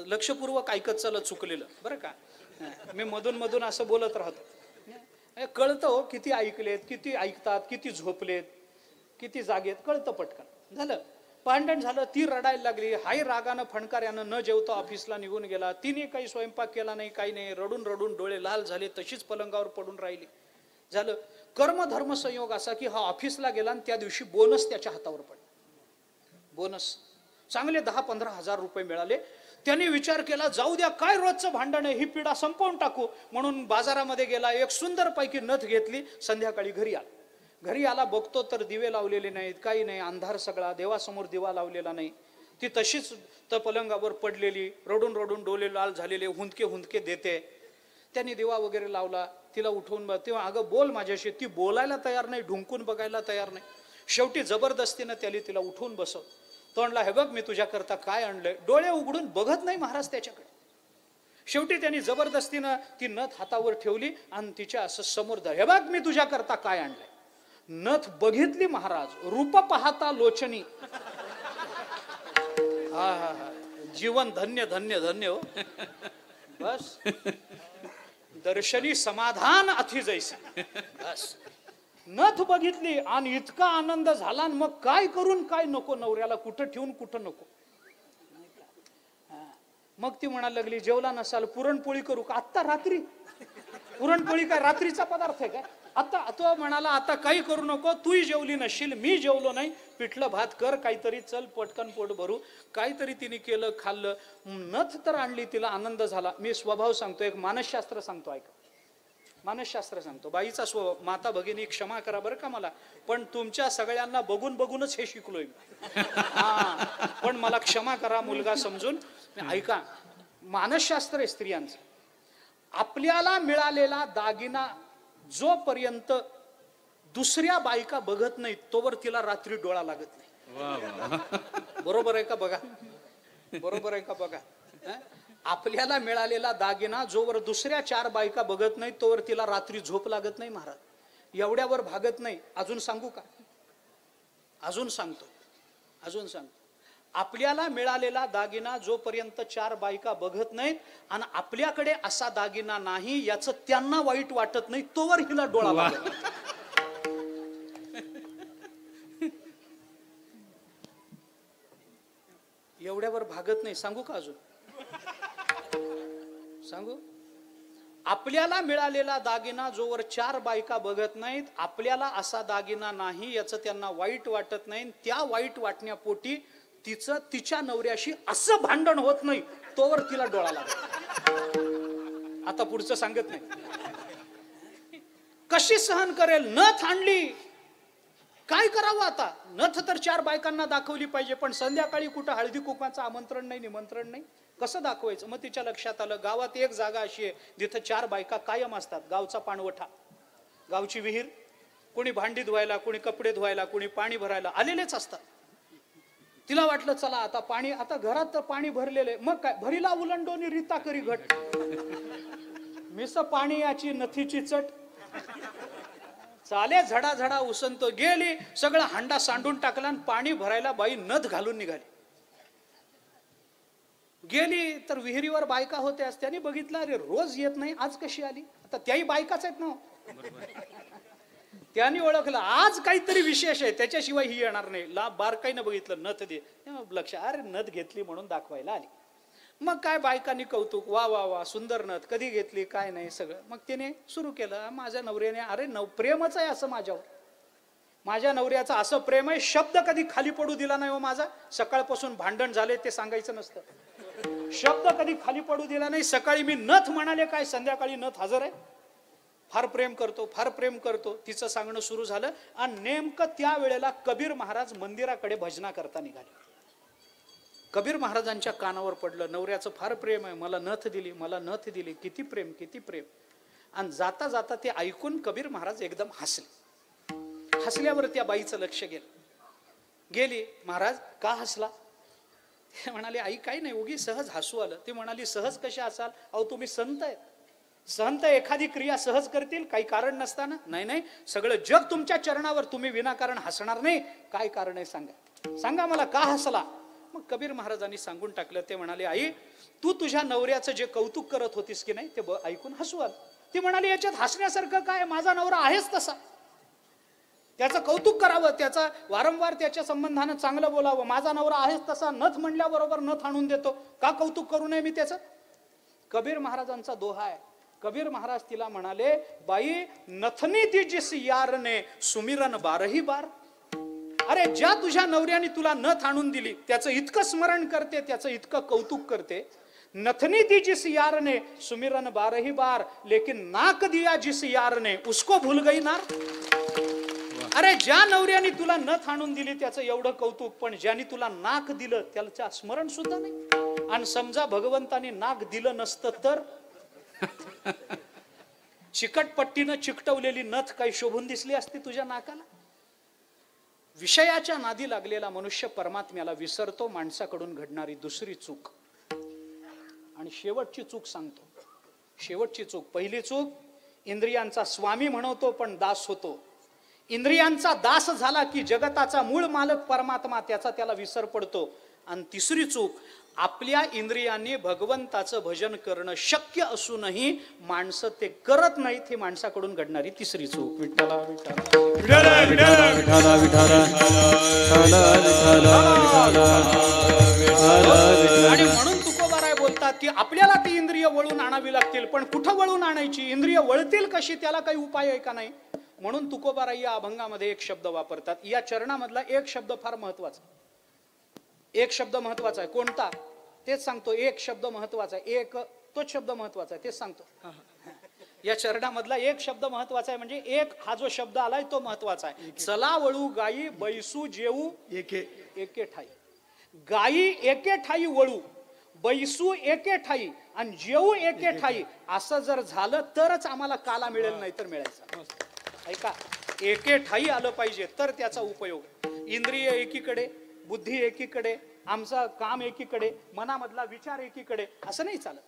लक्षपूर्वक ऐकत चालत चुकलेलं बरं का. मी मधून असं बोलत राहतो. कळतं हो किती ऐकलेत, किती ऐकतात, किती झोपलेत, किती जागेत, कळतं पटकन. झालं भांडण झालं. ती रडायला लागली. हाय रागानं फणकाऱ्यानं न जेवता ऑफिसला निघून गेला. तिने काही स्वयंपाक केला नाही, काही नाही. रडून डोळे लाल झाले, तशीच पलंगावर पडून राहिली. झालं कर्मधर्म संयोग असा की हा ऑफिसला गेला आणि त्या दिवशी बोनस त्याच्या हातावर पडला. बोनस चांगले 10-15 हजार रुपये मिळाले. त्यांनी विचार केला, जाऊ द्या, काय रोजचं भांडण आहे, ही पिढा संपवून टाकू. म्हणून बाजारामध्ये गेला, एक सुंदर पैकी नथ घेतली. संध्याकाळी घरी आला, बघतो तर दिवे लावलेले नाहीत, काही नाही, अंधार सगळा, देवासमोर दिवा लावलेला नाही. ती तशीच पलंगावर पडलेली, रडून रडून डोले लाल झालेले, हुंदके देते. त्यांनी दिवा वगैरे लावला, तिला उठवून तेव्हा अगं बोल माझ्याशी. ती बोलायला तयार नाही, ढुंकून बघायला तयार नाही. शेवटी जबरदस्तीनं तिला उठवून बसव. तो म्हणला, हे बघ मी तुझ्याकरता काय आणलंय. डोळे उघडून बघत नाही महाराज त्याच्याकडे. शेवटी त्यांनी जबरदस्तीनं ती नथ हातावर ठेवली आणि तिच्या असं समोर हे बघ मी तुझ्याकरता काय आणलंय. नथ बघितली महाराज, रूप पाहता लोचनी. हा जीवन धन्य धन्य धन्य हो. बस दर्शनी समाधान अथी जैसे. बस नथ बघितली आणि इतका आनंद झाला. मग काय करून काय नको, नवऱ्याला कुठं ठेवून कुठं नको. मग ती म्हणायला लागली, जेवला नसाल, पुरणपोळी करू का? आत्ता रात्री पुरणपोळी काय रात्रीचा पदार्थ आहे काय? आता तो म्हणाला, आता काही करू नको, तूही जेवली नसशील, मी जेवलो नाही, पिठलं भात कर काहीतरी, चल पटकन पोट भरू. काहीतरी तिने केलं, खाल्लं. नथ तर आणली, तिला आनंद झाला. मी स्वभाव सांगतो, एक मानसशास्त्र सांगतो, ऐका. मानसशास्त्र सांगतो. बाईचा स्वभाव, माता भगिनी क्षमा करा बरं का मला, पण तुमच्या सगळ्यांना बघूनच हे शिकलोय. पण मला क्षमा करा मुलगा समजून. ऐका, मानसशास्त्र आहे स्त्रियांचं. आपल्याला मिळालेला दागिना जोपर्यंत दुसऱ्या बायका बघत नाहीत तोवर तिला रात्री डोळा लागत नाही. बरोबर आहे का बघा? बरोबर आहे का बघा? आपल्याला मिळालेला दागिना जोवर दुसऱ्या 4 बायका बघत नाहीत तोवर तिला रात्री झोप लागत नाही महाराज. एवढ्यावर भागत नाही. अजून सांगू का? अजून सांगतो. आपल्याला मिळालेला दागिना जोपर्यंत 4 बायका बघत नाहीत आणि आपल्याकडे असा दागिना नाही याचं त्यांना वाईट वाटत नाही तोवर हिला डोळा लागत. एवढ्यावर भागत नाही. सांगू का अजून? सांगू? आपल्याला मिळालेला दागिना जोवर 4 बायका बघत नाहीत, आपल्याला असा दागिना नाही याचं त्यांना वाईट वाटत नाही, त्या वाईट वाटण्यापोटी तिचं तिच्या नवऱ्याशी असं भांडण होत नाही तोवर तिला डोळा लागतो. आता पुढचं सांगत नाही. कशी सहन करेल? नथ आणली, काय करावं आता? नथ तर 4 बायकांना दाखवली पाहिजे, पण संध्याकाळी कुठं हळदी कुंकवाचं आमंत्रण नाही, निमंत्रण नाही, कसं दाखवायचं? मग तिच्या लक्षात आलं, गावात एक जागा अशी आहे जिथं 4 बायका कायम असतात. गावचा पाणवठा, गावची विहीर, कोणी भांडी धुवायला, कोणी कपडे धुवायला, कोणी पाणी भरायला आलेलेच असतात. तिला वाटलं चला आता पाणी, आता घरात तर पाणी भरलेलं आहे, मग काय भरीला उलंडोनी रीता करी घट, मिस पाणी याची नथीची चट. चाले झडा उसंतो. गेली, सगळा हांडा सांडून टाकला आणि पाणी भरायला बाई नथ घालून निघाली. गेली तर विहिरीवर बायका होत्या, त्यांनी बघितलं, अरे रोज येत नाही, आज कशी आली? आता त्याही बायकाच आहेत ना. त्यांनी ओळखलं आज काहीतरी विशेष आहे, त्याच्याशिवाय ही येणार नाही. बारकाईनं बघितलं, नथ दे. लक्ष, अरे नथ घेतली म्हणून दाखवायला आली. मग काय बायकांनी कौतुक, वा वा वा सुंदर नथ, कधी घेतली, काय नाही सगळं. मग तिने सुरू केलं, माझ्या नवऱ्याने, अरे प्रेमच आहे असं माझ्यावर, माझ्या नवऱ्याचं असं प्रेम आहे, शब्द कधी खाली पडू दिला नाही हो माझा. सकाळपासून भांडण झाले ते सांगायचं नसतं, शब्द कधी खाली पडू दिला नाही. सकाळी मी नथ म्हणाले काय, संध्याकाळी नथ हजर आहे. फार प्रेम करतो, फार प्रेम करतो. तिचं सांगणं सुरू झालं आणि नेमकं त्या वेळेला कबीर महाराज मंदिराकडे भजना करता निघाले. कबीर महाराजांच्या कानावर पडलं, नवऱ्याचं फार प्रेम आहे, मला नथ दिली, मला नथ दिली, किती प्रेम, किती प्रेम. आणि जाता जाता ते ऐकून कबीर महाराज एकदम हसले. हसल्यावर त्या बाईचं लक्ष गेली. महाराज का हसला? ते म्हणाले, आई काही नाही, उगी सहज हसू आलं. ती म्हणाली, सहज कशा असाल? अहो तुम्ही संत आहेत, संत एखादी क्रिया सहज करतील काही कारण नसताना? नाही नाही, सगळं जग तुमच्या चरणावर, तुम्ही विनाकारण हसणार नाही. काय कारण आहे सांगा, सांगा मला, का हसला? मग कबीर महाराजांनी सांगून टाकलं. ते म्हणाले, आई तू तुझ्या नवऱ्याचं जे कौतुक करत होतीस की नाही ते ऐकून हसू आलं. ती म्हणाली, याच्यात हसण्यासारखं काय? माझा नवरा आहेच तसा, त्याचं कौतुक करावं, त्याचा वारंवार त्याच्या संबंधानं चांगलं बोलावं. माझा नवरा आहेच तसा, नथ म्हणल्याबरोबर नथ आणून देतो, का कौतुक करू नये मी त्याचं? कबीर महाराजांचा दोहा आहे. कबीर महाराज तिला म्हणाले, बाई नथनी ती जिस यार ने सुमिरन 12ही बार. अरे ज्या तुझ्या नवऱ्याने तुला नथ आणून दिली त्याचं इतकं स्मरण करते, त्याचं इतकं कौतुक करते. नथनी दी जिस यार ने सुमिरन 12 बार, लेकिन नाक दिया जिस यार ने उसको भूल गई नार. अरे ज्या नवऱ्याने तुला नथ आणून दिली त्याचं एवढं कौतुक, पण ज्याने तुला नाक दिलं त्याचं स्मरण सुद्धा नाही. आणि समजा भगवंताने नाक दिलं नसतं तर चिकटपट्टीनं चिकटवलेली नथ काही शोभून दिसली असती तुझ्या नाकाला. विषयाच्या नादी लागलेला मनुष्य परमात्म्याला विसरतो. माणसाकडून घडणारी दुसरी चूक आणि शेवटची चूक सांगतो. शेवटची चूक, पहिली चूक इंद्रियांचा स्वामी म्हणवतो पण दास होतो. इंद्रियांचा दास झाला की जगताचा मूळ मालक परमात्मा त्याचा त्याला विसर पडतो. आणि तिसरी चूक, आपल्या इंद्रियांनी भगवंताचं भजन करणं शक्य असूनही माणसं ते करत नाहीत. ही माणसाकडून घडणारी तिसरी चूक. विठ्ठला विठ्ठला विठ्ठला आणि म्हणून तुकोबाराय बोलतात की आपल्याला ती इंद्रिय वळून आणावी लागतील, पण कुठं वळून आणायची, इंद्रिय वळतील कशी, त्याला काही उपाय आहे का नाही. म्हणून तुकोबाराय या अभंगामध्ये एक शब्द वापरतात. या चरणामधला एक शब्द फार महत्वाचा, एक शब्द महत्वाचा आहे. कोणता तेच सांगतो. एक शब्द महत्वाचा आहे, एक तोच शब्द महत्वाचा आहे, तेच सांगतो. या चरणामधला एक शब्द महत्वाचा आहे. म्हणजे एक हा जो शब्द आलाय तो महत्वाचा आहे. चला वळू गायी बैसू जेऊ एके ठाई. गायी एके ठाई वळू, बैसू एके ठाई आणि जेऊ एके ठाई. असं जर झालं तरच आम्हाला काला मिळेल, नाही तर मिळायचा. ऐका, एके ठाई आलं पाहिजे तर त्याचा उपयोग. इंद्रिय एकीकडे, बुद्धी एकीकडे, आमचं काम एकीकडे, मनामधला विचार एकीकडे, असं नाही चालत.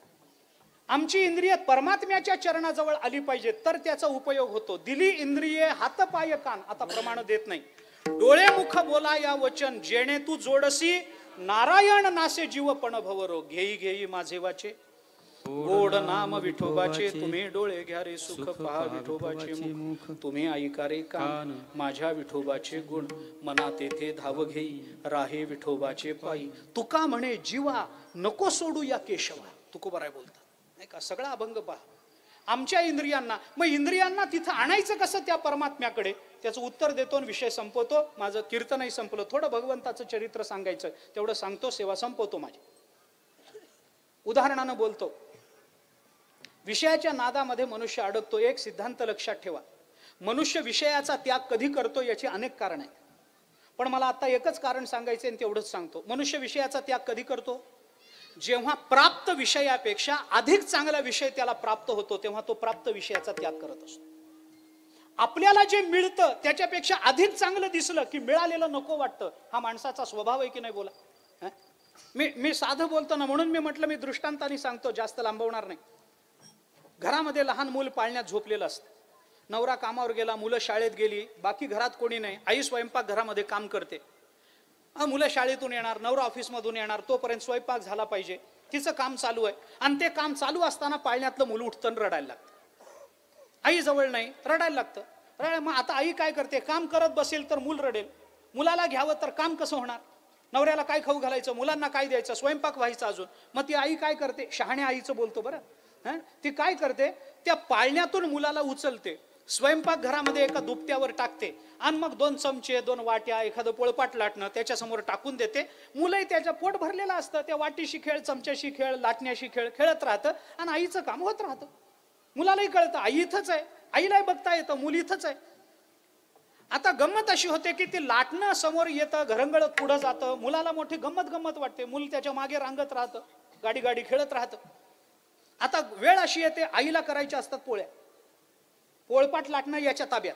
आमची इंद्रिय परमात्म्याच्या चरणाजवळ आली पाहिजे तर त्याचा उपयोग होतो. दिली इंद्रिये हात पाय कान, आता प्रमाण देत नाही. डोळे मुख बोला या वचन, जेणे तू जोडसी नारायण नासे जीव पण भवरो. घेई घेई माझे वाचे गोड नाम विठोबाचे, तुम्ही डोळे घ्या रे सुख पहा विठोबाचे मुख. तुम्ही ऐका रे कान माझ्या विठोबाचे गुण, मना तेथे धाव घेई राहे विठोबाचे पायी. तुका म्हणे जीवा नको सोडू या केशवा. तुकोबाराय बोलतात नाही का. सगळा अभंग पहा. आमच्या इंद्रियांना, मग इंद्रियांना तिथं आणायचं कसं त्या परमात्म्याकडे, त्याचं उत्तर देतो आणि विषय संपवतो. माझं कीर्तनही संपलं. थोडं भगवंताचं चरित्र सांगायचं तेवढं सांगतो, सेवा संपवतो माझी. उदाहरणानं बोलतो. विषयाच्या नादामध्ये मनुष्य अडकतो. एक सिद्धांत लक्षात ठेवा, मनुष्य विषयाचा त्याग कधी करतो याची अनेक कारण आहेत, पण मला आता एकच कारण सांगायचं आणि तेवढंच सांगतो. मनुष्य विषयाचा त्याग कधी करतो? जेव्हा प्राप्त विषयापेक्षा अधिक चांगला विषय त्याला प्राप्त होतो तेव्हा तो प्राप्त विषयाचा त्याग करत असतो. आपल्याला जे मिळतं त्याच्यापेक्षा अधिक चांगलं दिसलं की मिळालेलं नको वाटतं. हा माणसाचा स्वभाव आहे की नाही बोला. मी साधं बोलतो ना, म्हणून मी म्हटलं मी दृष्टांताने सांगतो, जास्त लांबवणार नाही. घरामध्ये लहान मूल पाळण्यात झोपलेलं असतं. नवरा कामावर गेला, मुलं शाळेत गेली, बाकी घरात कोणी नाही. आई स्वयंपाक घरामध्ये काम करते. मुलं शाळेतून येणार, नवरा ऑफिसमधून येणार, तोपर्यंत स्वयंपाक झाला पाहिजे. तिचं काम चालू आहे आणि ते काम चालू असताना पाळण्यातलं मूल उठतं रडायला लागतं. आई जवळ नाही, रडायला लागतं. मग आता आई काय करते, काम करत बसेल तर मूल रडेल. मुलाला घ्यावं तर काम कसं होणार? नवऱ्याला काय खाऊ घालायचं, मुलांना काय द्यायचं, स्वयंपाक व्हायचा अजून. मग ती आई काय करते, शहाण्या आईचं बोलतो बरं, ती काय करते, त्या पाळण्यातून मुलाला उचलते, स्वयंपाक घरामध्ये एका दुपट्यावर टाकते आणि मग 2 चमचे 2 वाट्या एखादं पोळपाट लाटणं त्याच्या समोर टाकून देते. मुलंही त्याच्या पोट भरलेलं असतं. त्या वाटीशी खेळ, चमच्याशी खेळ, लाटण्याशी खेळ खेळत राहतं आणि आईचं काम होत राहतं. मुलालाही कळतं आई इथंच आहे, आईलाही बघता येतं मूल इथंच आहे. आता गंमत अशी होते की ते लाटणं समोर येतं, घरंगळत पुढं जातं. मुलाला मोठी गंमत वाटते. मूल त्याच्या मागे रांगत राहतं, गाडी गाडी खेळत राहतं. आता वेळ अशी येते, आईला करायच्या असतात पोळ्या. पोळपाट लाटणं याच्या ताब्यात,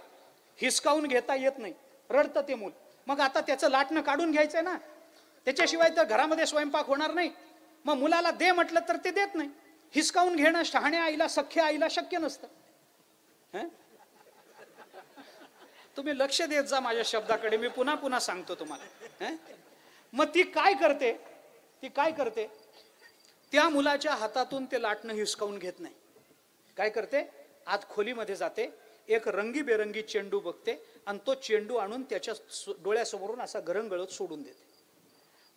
हिसकावून घेता येत नाही, रडतं ते मूल. मग आता त्याचं लाटणं काढून घ्यायचंय ना, त्याच्याशिवाय तर घरामध्ये स्वयंपाक होणार नाही. मग मुलाला दे म्हटलं तर ते देत नाही. हिसकावून घेणं शहाण्या आईला, सख्या आईला शक्य नसतं. तुम्ही लक्ष देत जा माझ्या शब्दाकडे, मी पुन्हा पुन्हा सांगतो तुम्हाला. मग ती काय करते, त्या मुलाच्या हातातून ते लाटणं हिसकावून घेत नाही. काय करते, आत खोलीमध्ये जाते, एक रंगीबेरंगी चेंडू बघते आणि तो चेंडू आणून त्याच्या डोळ्यासमोरून असा घरंगळत सोडून देते.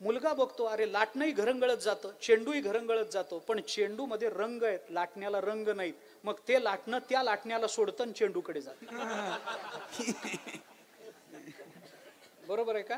मुलगा बघतो, अरे लाटणंही घरंगळत जातं, चेंडूही घरंगळत जातो, पण चेंडू मध्ये रंग आहेत, लाटण्याला रंग नाहीत. मग ते लाटणं त्या लाटण्याला सोडतं आणि चेंडूकडे जातं. बरोबर आहे का?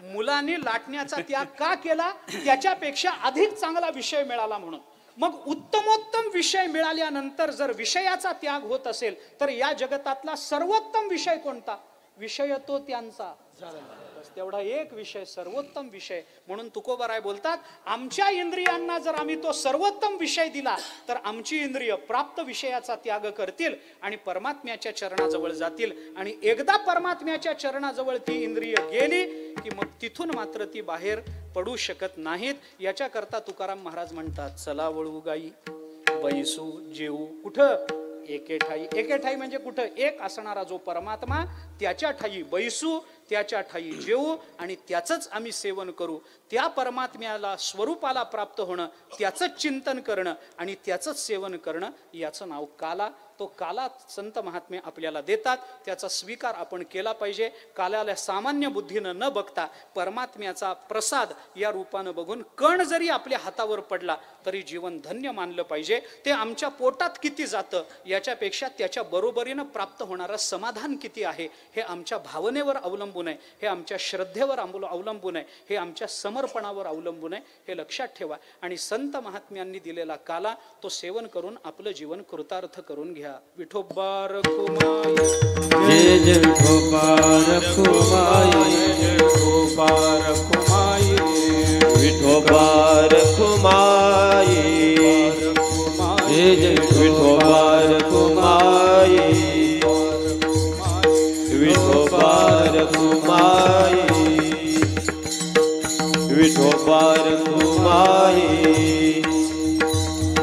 मुलांनी लाटण्याचा त्याग का केला? त्याच्यापेक्षा अधिक चांगला विषय मिळाला म्हणून. मग उत्तमोत्तम विषय मिळाल्यानंतर जर विषयाचा त्याग होत असेल तर या जगतातला सर्वोत्तम विषय कोणता? विषय तो त्यांचा. बस तेवढा एक विषय सर्वोत्तम विषय. म्हणून तुकोबाराय बोलतात, आमच्या इंद्रियांना जर आम्ही तो सर्वोत्तम विषय दिला तर आमची इंद्रिय प्राप्त विषयाचा त्याग करतील आणि परमात्म्याच्या चरणाजवळ जातील. आणि एकदा परमात्म्याच्या चरणाजवळ ती इंद्रिय गेली की मग तिथून मात्र ती बाहेर पडू शकत नाहीत. याच्याकरता तुकाराम महाराज म्हणतात, चला वळू गाई बैसू जेऊ. कुठं? एके ठाई. एके ठाई म्हणजे कुठं? एक असणारा जो परमात्मा त्याच्या ठाई बैसू, त्याच्या ठाई जेऊ आणि त्याचंच आम्ही सेवन करू. त्या परमात्म्याला स्वरूपाला प्राप्त होणं, त्याचंच चिंतन करणं आणि त्याचंच सेवन करणं, याचं नाव काला. तो काला संत महात्मे आपल्याला देतात, त्याचा स्वीकार आपण केला पाहिजे. काल्याला सामान्य बुद्धीनं न बघता परमात्म्याचा प्रसाद या रूपानं बघून कण जरी आपल्या हातावर पडला तरी जीवन धन्य मानलं पाहिजे. ते आमच्या पोटात किती जातं याच्यापेक्षा त्याच्या बरोबरीनं प्राप्त होणारं समाधान किती आहे हे आमच्या भावनेवर अवलंबून आहे, हे आमच्या श्रद्धेवर अवलंबून आहे, हे आमच्या समर्पणावर अवलंबून आहे. हे लक्षात ठेवा. आणि संत महात्म्यांनी दिलेला काला तो सेवन करून आपलं जीवन कृतार्थ करून घ्या. विठोबा रखुमाई. जय जय विठोबा रखुमाई. विठोबा रखुमाई. विठोबा रखुमाई. जय जय विठोबा रखुमाई. विठोबा रखुमाई. विठोबा रखुमाई.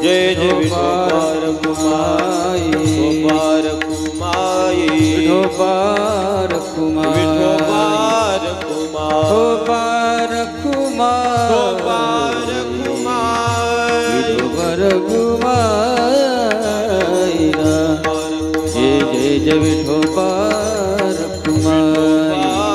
जय जय विठोबा रखुमाई. विठोबा रखुमाई. विठोबा रखुमाई. विठोबा रखुमाई. विठोबा रखुमाई. जय जय जय विठोबा रखुमाई.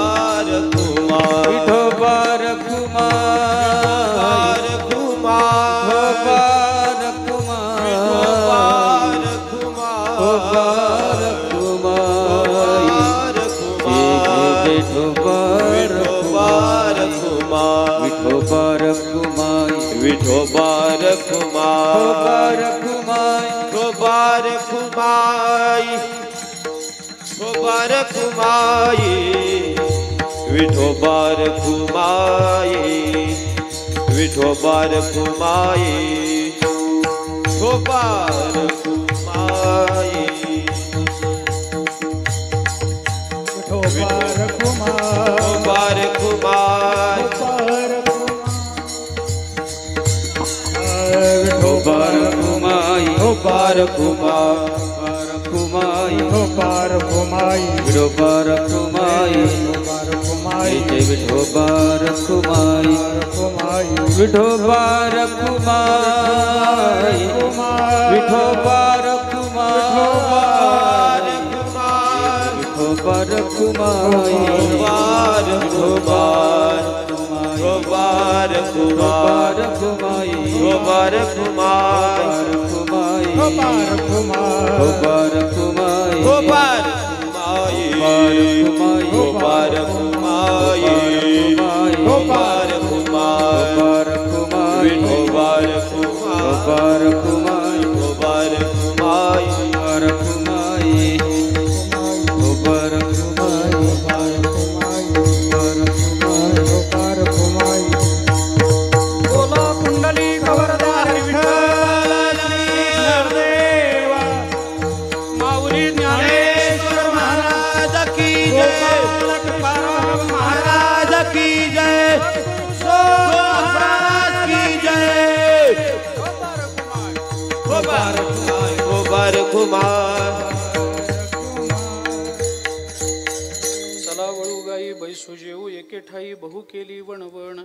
विठोबा रखुमाई. विठोबा रखुमाई. विठोबा रखुमाई. विठोबा रखुमाई. विठोबा रखुमाई. विठोबा रखुमाई. विठोबा रखुमाई. विठोबा रखुमाई. विठोबा रखुमाई. विठोबा रखुमाई. विठोबा रखुमाई. विठोबा रखुमाई. विठोबा रखुमाई. विठोबा रखुमाई. जय विठोबा रखुमाई. विठोबा रखुमाई. विठोबा रखुमाई. विठोबा रखुमाई. विठोबा रखुमाई. विठोबा रखुमाई. विठोबा रखुमाई. विठोबा रखुमाई. विठोबा विठोबा रखुमाई. विठोबा रखुमाई. विठोबा रखुमाई. विठोबा रखुमाई. बोला कुंडली खबरदार विठ्ठल देवा. माऊली ज्ञानेश्वर महाराज की जय. महाराज की जय. महाराज की जय. विठोबा रखुमाई. चला वळू गाई बैसू जेऊ एके ठाई बहु केली वणवण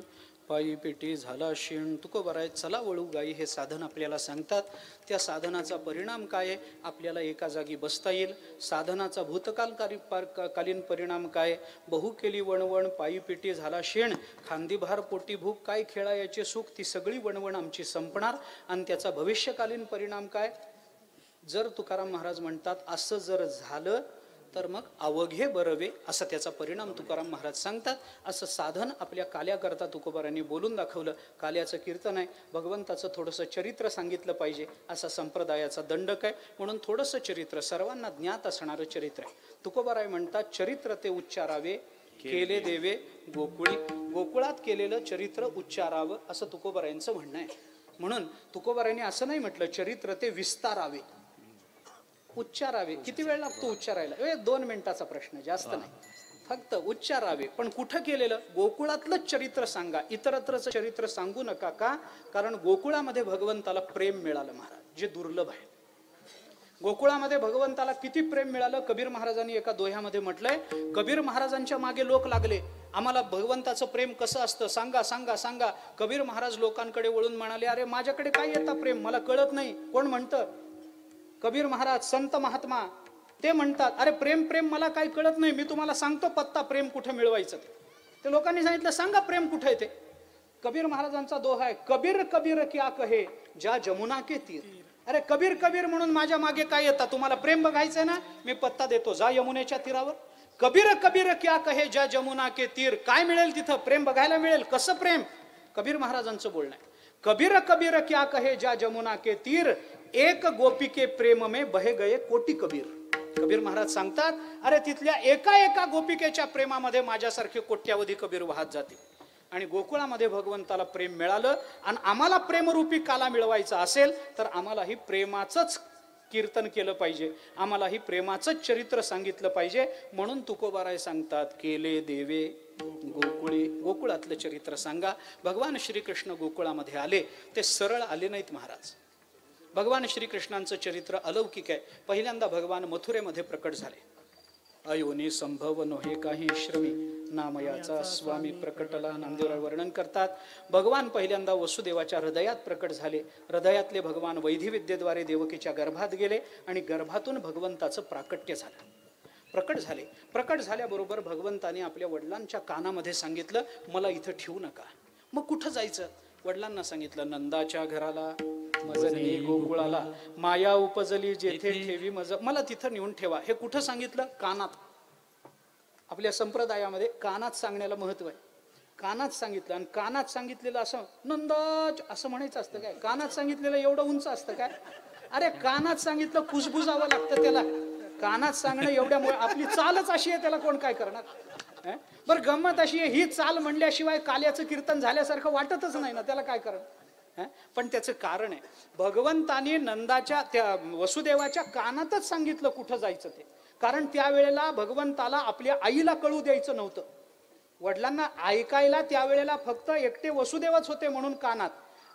पायी पेटी झाला शेण. तुकोबाराय चला वळू गाई हे साधन आपल्याला सांगतात. त्या साधनाचा परिणाम काय आहे? आपल्याला एका जागी बसता येईल. साधनाचा कालीन परिणाम काय? बहु केली वणवण पायी पेटी झाला शेण. खांदीभार पोटी भूक काय खेळायचे सुख. ती सगळी वणवण आमची संपणार. आणि त्याचा भविष्यकालीन परिणाम काय? जर तुकाराम महाराज म्हणतात असं जर झालं तर मग अवघे बरवे असा त्याचा परिणाम तुकाराम महाराज सांगतात. असं साधन आपल्या काल्याकरता तुकोबारांनी बोलून दाखवलं. काल्याचं कीर्तन आहे, भगवंताचं थोडंसं चरित्र सांगितलं पाहिजे असा संप्रदायाचा दंडक आहे. म्हणून थोडंसं चरित्र, सर्वांना ज्ञात असणारं चरित्र आहे. तुकोबाराय म्हणतात चरित्र ते उच्चारावे केले देवे गोकुळी. गोकुळात केलेलं चरित्र उच्चारावं असं तुकोबारायांचं म्हणणं आहे. म्हणून तुकोबारायांनी असं नाही म्हटलं चरित्र ते विस्तारावे, उच्चारावे. किती वेळ लागतो उच्चारायला? 2 मिनिटाचा प्रश्न, जास्त नाही. फक्त उच्चारावे. पण कुठं केलेलं? गोकुळातलंच चरित्र सांगा, इतरत्रचं चरित्र सांगू नका. का? कारण गोकुळामध्ये भगवंताला प्रेम मिळालं महाराज, जे दुर्लभ आहे. गोकुळामध्ये भगवंताला किती प्रेम मिळालं? कबीर महाराजांनी एका दोह्यामध्ये म्हटलंय, कबीर महाराजांच्या मागे लोक लागले, आम्हाला भगवंताचं प्रेम कसं असतं सांगा सांगा सांगा. कबीर महाराज लोकांकडे वळून म्हणाले, अरे माझ्याकडे काय येतं प्रेम, मला कळत नाही. कोण म्हणतं? कबीर महाराज, संत महात्मा, ते म्हणतात, अरे प्रेम प्रेम मला काही कळत नाही, मी तुम्हाला सांगतो पत्ता प्रेम कुठं मिळवायचं. ते लोकांनी सांगितलं, सांगा प्रेम कुठं आहे ते. कबीर महाराजांचा दोहा आहे, कबीर कबीर क्या कहे ज्या जमुना के तीर. अरे कबीर कबीर म्हणून माझ्या मागे काय येतात? तुम्हाला प्रेम बघायचंय ना, मी पत्ता देतो, जा यमुनेच्या तीरावर. कबीर कबीर क्या कहे ज्या जमुना के तीर. काय मिळेल तिथं? प्रेम बघायला मिळेल. कसं प्रेम? कबीर महाराजांचं बोलणं आहे, कबीर कबीर क्या कहे ज्या जमुना के तीर, एक गोपी के प्रेम में बहे गए कोटी कबीर. कबीर महाराज सांगतात, अरे तिथल्या एका एका गोपिकेच्या प्रेमामध्ये माझ्यासारखे कोट्यावधी कबीर वाहत जातील. आणि गोकुळामध्ये भगवंताला प्रेम मिळालं. आणि आम्हाला प्रेमरूपी काला मिळवायचा असेल तर आम्हालाही प्रेमाचंच कीर्तन केलं पाहिजे, आम्हालाही प्रेमाचंच चरित्र सांगितलं पाहिजे. म्हणून तुकोबाराय सांगतात, केले देवे गोकुळी. गोकुळातलं चरित्र सांगा. भगवान श्रीकृष्ण गोकुळामध्ये आले, ते सरळ आले नाहीत महाराज. भगवान श्रीकृष्णांचं चरित्र अलौकिक आहे. पहिल्यांदा भगवान मथुरेमध्ये प्रकट झाले. अयोनी संभव नोहे काही श्रमी, नामयाचा स्वामी प्रकटला. नामदेवराय वर्णन करतात, भगवान पहिल्यांदा वसुदेवाच्या हृदयात प्रकट झाले. हृदयातले भगवान वैधिविद्येद्वारे देवकीच्या गर्भात गेले आणि गर्भातून भगवंताचं प्राकट्य झालं, प्रकट झाले. प्रकट झाल्याबरोबर भगवंताने आपल्या वडिलांच्या कानामध्ये सांगितलं, मला इथं ठेवू नका. मग कुठं जायचं? वडिलांना सांगितलं, नंदाच्या घराला मजनी गोकुळाला, माया उपजली जेथे ठेवी मज, मला तिथं नेऊन ठेवा. हे कुठं सांगितलं? कानात. आपल्या संप्रदायामध्ये कानात सांगण्याला महत्व आहे. कानात सांगितलं. आणि कानात सांगितलेलं असं नंदाच असं म्हणायचं असतं काय? कानात सांगितलेलं एवढं उंच असतं काय? अरे कानात सांगितलं कुजबुजावं लागतं त्याला. कानात सांगणं एवढ्यामुळे आपली चालच अशी आहे, त्याला कोण काय करणार? बरं गंमत अशी आहे, ही चाल म्हणल्याशिवाय काल्याचं कीर्तन झाल्यासारखं वाटतच नाही ना, त्याला काय करणार? पण त्याचं कारण आहे, भगवंताने नंदाच्या त्या वसुदेवाच्या कानातच सांगितलं कुठं जायचं ते. कारण त्यावेळेला भगवंताला आपल्या आईला कळू द्यायचं नव्हतं. वडिलांना ऐकायला त्यावेळेला फक्त एकटे वसुदेवच होते म्हणून कानात.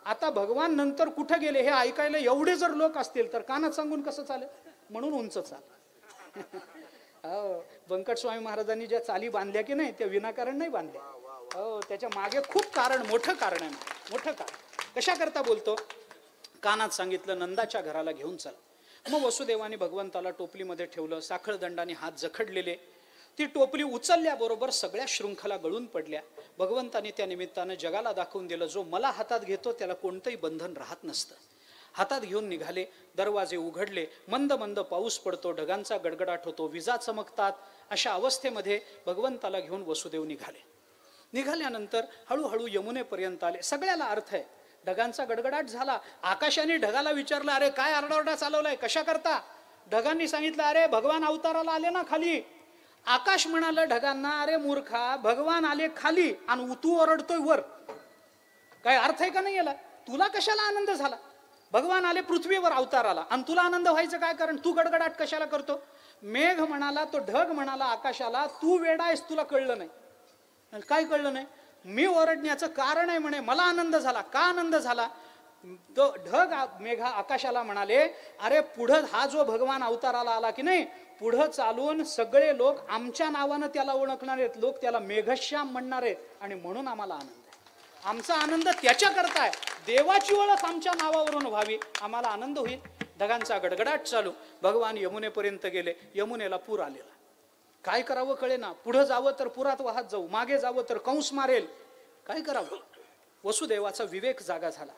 आता भगवान नंतर कुठं गेले हे ऐकायला एवढे जर लोक असतील तर कानात सांगून कसं चालेल? म्हणून उंच चाल. व्यंकट स्वामी महाराजांनी ज्या चाली बांधल्या की नाही, त्या विनाकारण नाही बांधल्या. हो, त्याच्या मागे खूप कारण, मोठं कारण आहे, मोठं कारण. कशा करता बोलतो? कानात सांगितलं, नंदाच्या घराला घेऊन चल. मग वसुदेवाने भगवंताला टोपलीमध्ये ठेवलं, साखळदंडाने हात जखडलेले. ती टोपली उचलल्याबरोबर सगळ्या शृंखला गळून पडल्या. भगवंताने त्या निमित्तानं जगाला दाखवून दिलं, जो मला हातात घेतो त्याला कोणतंही बंधन राहत नसतं. हातात घेऊन निघाले. दरवाजे उघडले. मंद मंद पाऊस पडतो, ढगांचा गडगडाट होतो, विजा चमकतात. अशा अवस्थेमध्ये भगवंताला घेऊन वसुदेव निघाले. निघाल्यानंतर हळूहळू यमुनेपर्यंत आले. सगळ्याला अर्थ आहे. ढगांचा गडगडाट झाला. आकाशाने ढगाला विचारलं, अरे काय आरडाओरडा चालवलाय, कशा करता? ढगांनी सांगितलं, अरे भगवान अवताराला आले ना खाली. आकाश म्हणालं ढगांना, अरे मूर्खा, भगवान आले खाली आणि तू ओरडतोय वर. काय अर्थ आहे का नाही याला? तुला कशाला आनंद झाला? भगवान आले पृथ्वीवर अवताराला आणि तुला आनंद व्हायचं काय कारण? तू गडगडाट कशाला करतो? मेघ म्हणाला, तो ढग म्हणाला आकाशाला, तू वेडा आहेस, तुला कळलं नाही. काय कळलं नाही? मी ओरडण्याचं कारण आहे म्हणे, मला आनंद झाला. का आनंद झाला? तो ढग मेघा आकाशाला म्हणाले, अरे पुढं हा जो भगवान अवताराला आला की नाही, पुढं चालून सगळे लोक आमच्या नावानं त्याला ओळखणार आहेत, लोक त्याला मेघश्याम म्हणणार आहेत आणि म्हणून आम्हाला आनंद आहे. आमचा आनंद त्याच्या करता आहे, देवाची ओळख आमच्या नावावरून व्हावी, आम्हाला आनंद होईल. ढगांचा गडगडाट चालू. भगवान यमुनेपर्यंत गेले. यमुनेला पूर आलेला. काय करावं कळेना. पुढं जावं तर पुरात वाहत जाऊ, मागे जावं तर कंस मारेल. काय करावं? वसुदेवाचा विवेक जागा झाला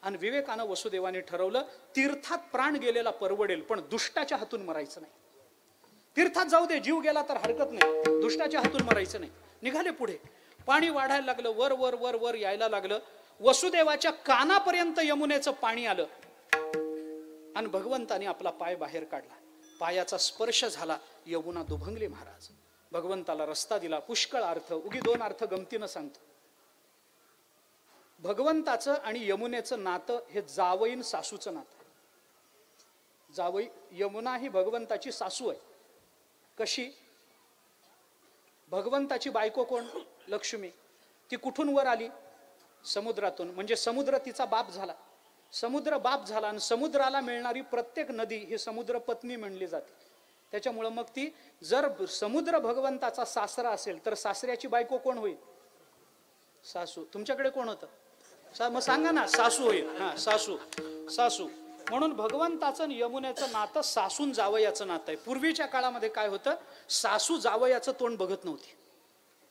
आणि विवेकानं वसुदेवाने ठरवलं, तीर्थात प्राण गेलेला परवडेल पण दुष्टाच्या हातून मरायचं नाही. तीर्थात जाऊ दे, जीव गेला तर हरकत नाही, दुष्टाच्या हातून मरायचं नाही. निघाले पुढे. पाणी वाढायला लागलं, वर वर वर वर यायला लागलं. वसुदेवाच्या कानापर्यंत यमुनेचं पाणी आलं आणि भगवंताने आपला पाय बाहेर काढला. पायाचा स्पर्श झाला, यमुना दुभंगली. महाराज भगवंताला रस्ता दिला. पुष्कळ अर्थ, उगी 2 अर्थ गमतीनं सांगतो. भगवंताचं आणि यमुनेचं नातं हे जावईन सासूचं नातं आहे. जावई यमुना ही भगवंताची सासू आहे. कशी? भगवंताची बायको कोण? लक्ष्मी. ती कुठून वर आली? समुद्रातून. म्हणजे समुद्र तिचा बाप झाला. समुद्र बाप झाला आणि समुद्राला मिळणारी प्रत्येक नदी ही समुद्र पत्नी म्हणली जाते. त्याच्यामुळं मग ती, जर समुद्र भगवंताचा सासरा असेल तर सासऱ्याची बायको कोण होईल? सासू. तुमच्याकडे कोण होतं? मग सांगा ना. सासू होईल. हा, सासू. सासू. म्हणून भगवंताचं आणि यमुनेचं नातं सासून जावयाचं नातं आहे. पूर्वीच्या काळामध्ये काय होतं? सासू जावयाचं तोंड बघत नव्हती.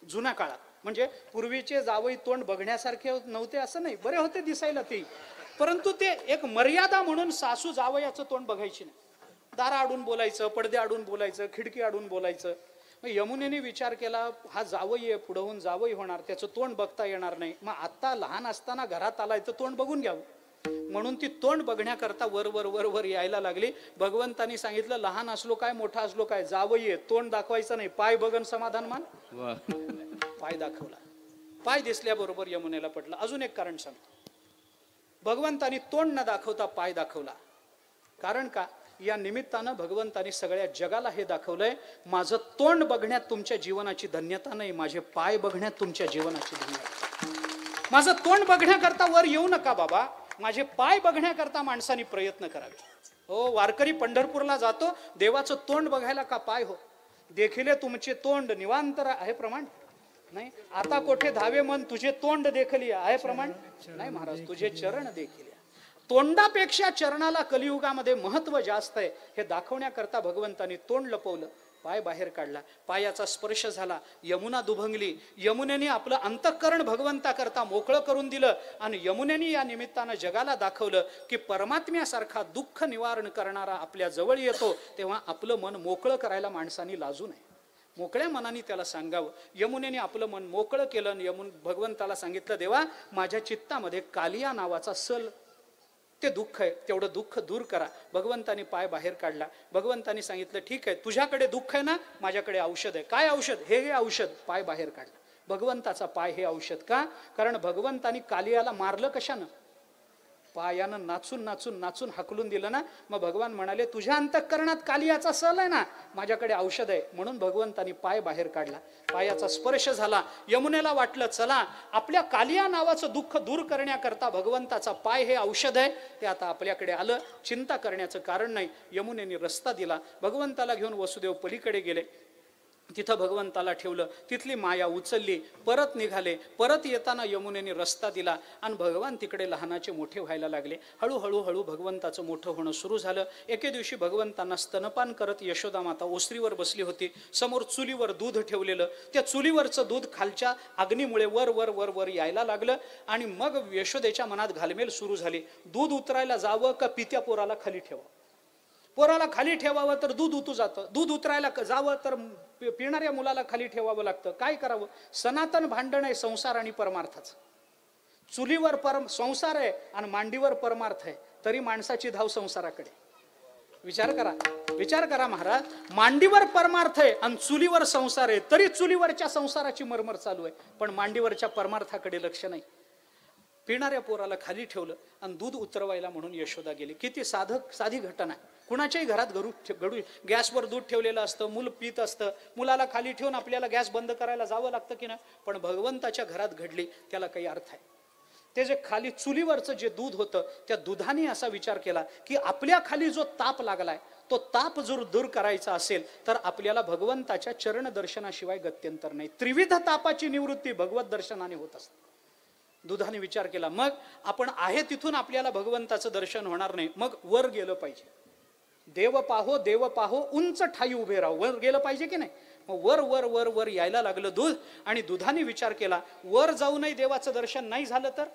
जुन्या काळात म्हणजे पूर्वीचे जावई तोंड बघण्यासारखे नव्हते असं नाही, बरे होते दिसायला ते, परंतु ते एक मर्यादा म्हणून सासू जावयाचं तोंड बघायची नाही. दारा आडून बोलायचं, पडदे आडून बोलायचं, खिडकी आडून बोलायचं. मग यमुनेने विचार केला, हा जावई आहे, पुढं होऊन जावई होणार, त्याचं तोंड बघता येणार नाही, मग आता लहान असताना घरात आलाय तर तोंड बघून घ्यावं. म्हणून ती तोंड बघण्याकरता वर वर वर वर यायला लागली. भगवंतानी सांगितलं, लहान असलो काय मोठा असलो काय, जावई आहे, तोंड दाखवायचं नाही, पाय बघन समाधान मान. पाय दाखवला. पाय दिसल्याबरोबर यमुनेला पटलं. अजून एक कारण सांगतो. भगवंतानी तोंड न दाखवता पाय दाखवला. कारण का? या निमित्तानं भगवंतानी सगळ्या जगाला हे दाखवलंय, माझं तोंड बघण्यात तुमच्या जीवनाची धन्यता नाही, माझे पाय बघण्यात तुमच्या जीवनाची धन्यता. माझं तोंड बघण्याकरता वर येऊ नका बाबा, माझे पाय बघण्याकरता माणसांनी प्रयत्न करावे. हो, वारकरी पंढरपूरला जातो, देवाचं तोंड बघायला का पाय हो? देखिले तुमचे तोंड निवांतर आहे प्रमाण नाही. आता कोठे धावे मन तुझे तोंड देखली आहे प्रमाण नाही महाराज, तुझे चरण देखील. तोंडापेक्षा चरणाला कलियुगामध्ये महत्व जास्त आहे हे दाखवण्याकरता भगवंतानी तोंड लपवलं, पाय बाहेर काढला. पायाचा स्पर्श झाला, यमुना दुभंगली. यमुनेने आपलं अंतःकरण भगवंताकरता मोकळं करून दिलं आणि यमुनेने या निमित्तानं जगाला दाखवलं की परमात्म्यासारखा दुःख निवारण करणारा आपल्या जवळ येतो तेव्हा आपलं मन मोकळं करायला माणसांनी लाजू नये. मोकळ्या मनाने त्याला सांगावं. यमुनेने आपलं मन मोकळं केलं आणि भगवंताला सांगितलं, देवा माझ्या चित्तामध्ये कालिया नावाचा सल, ते दुःख आहे, तेवढं दुःख दूर करा. भगवंतानी पाय बाहेर काढला. भगवंतानी सांगितलं, ठीक आहे, तुझ्याकडे दुःख आहे ना, माझ्याकडे औषध आहे. काय औषध? हे औषध. पाय बाहेर काढला. भगवंताचा पाय हे औषध. का? कारण भगवंतानी कालियाला मारलं कशानं? पायानं नाचून नाचून नाचून हकलून दिलं ना. मग भगवान म्हणाले, तुझ्या अंतःकरणात कालियाचा सल आहे ना, माझ्याकडे औषध आहे. म्हणून भगवंतानी पाय बाहेर काढला. पायाचा स्पर्श झाला. यमुनेला वाटलं, चला आपल्या कालिया नावाचं दुःख दूर करण्याकरता भगवंताचा पाय हे औषध आहे, ते आता आपल्याकडे आलं, चिंता करण्याचं कारण नाही. यमुनेने रस्ता दिला. भगवंताला घेऊन वसुदेव पलीकडे गेले. तिथं भगवंताला ठेवलं. तिथली माया उचलली. परत निघाले. परत येताना यमुनेने रस्ता दिला आणि भगवान तिकडे लहानाचे मोठे व्हायला लागले. हळूहळू हळू भगवंताचं मोठं होणं सुरू झालं. एके दिवशी भगवंतांना स्तनपान करत यशोदा माता ओसरीवर बसली होती. समोर चुलीवर दूध ठेवलेलं. त्या चुलीवरचं दूध खालच्या अग्नीमुळे वर वर वर वर यायला लागलं आणि मग यशोदेच्या मनात घालमेल सुरू झाली. दूध उतरायला जावं का पित्या पोराला खाली ठेवावं? पोराला खाली ठेवावं तर दूध उतू जातं, दूध उतरायला जावं तर पिणाऱ्या मुलाला खाली ठेवावं लागतं. काय करावं? सनातन भांडण आहे संसार आणि परमार्थाचं. चुलीवर संसार आहे आणि मांडीवर परमार्थ आहे, तरी माणसाची धाव संसाराकडे. विचार करा, विचार करा महाराज. मांडीवर परमार्थ आहे आणि चुलीवर संसार आहे, तरी चुलीवरच्या संसाराची मरमर चालू आहे, पण मांडीवरच्या परमार्थाकडे लक्ष नाही. पिणाऱ्या पोराला खाली ठेवलं आणि दूध उतरवायला म्हणून यशोदा गेली. किती साधी घटना आहे. कुणाच्याही घरात घडू गॅसवर दूध ठेवलेलं असतं, मूल पीत असतं, मुलाला खाली ठेवून आपल्याला गॅस बंद करायला जावं लागतं की नाही? पण भगवंताच्या घरात घडली, त्याला काही अर्थ आहे. ते जे खाली चुलीवरचं जे दूध होतं, त्या दुधाने असा विचार केला की आपल्या खाली जो ताप लागलाय तो ताप जर दूर करायचा असेल तर आपल्याला भगवंताच्या चरण दर्शनाशिवाय गत्यंतर नाही. त्रिविध तापाची निवृत्ती भगवत दर्शनाने होत असते. दुधाने विचार केला, मग आपण आहे तिथून आपल्याला भगवंताचं दर्शन होणार नाही, मग वर गेलं पाहिजे. देव पाहो उंच ठाई उभे राहू. वर गेलं पाहिजे की नाही? मग वर वर वर वर यायला लागलं दूध. आणि दुधाने विचार केला, वर जाऊनही देवाचं दर्शन नाही झालं तर?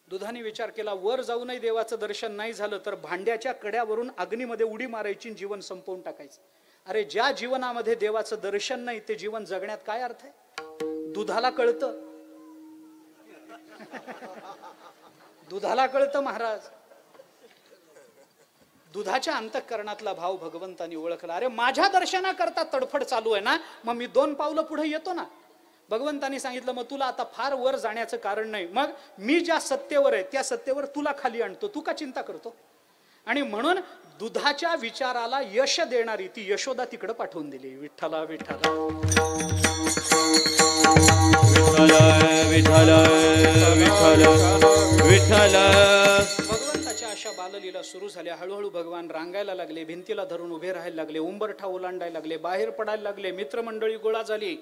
दुधाने विचार केला, वर जाऊनही देवाचं दर्शन नाही झालं तर भांड्याच्या कड्यावरून अग्नीमध्ये उडी मारायची, जीवन संपवून टाकायचं. अरे ज्या जीवनामध्ये देवाचं दर्शन नाही ते जीवन जगण्यात काय अर्थ आहे? दुधाला कळतं, दुधाला कळतं महाराज. दुधाच्या अंतःकरणातला भाव भगवंतानी ओळखला. अरे माझ्या दर्शनाकरता तडफड चालू आहे ना, मग मी 2 पावलं पुढे येतो ना. भगवंतानी सांगितलं मग तुला आता फार वर जाण्याचं कारण नाही, मग मी ज्या सत्तेवर आहे त्या सत्तेवर तुला खाली आणतो, तू का चिंता करतो? आणि म्हणून दुधाच्या विचाराला यश देणारी ती यशोदा तिकडे पाठवून दिली. विठ्ठला विठ्ठला विठ्ठल विठ्ठल विठ्ठल. भगवंताच्या अशा बाललीला सुरू झाल्या. हळूहळू भगवान रांगायला लागले, भिंतीला धरून उभे राहायला लागले, उंबरठा ओलांडायला लागले, बाहेर पडायला लागले, मित्रमंडळी गोळा झाली.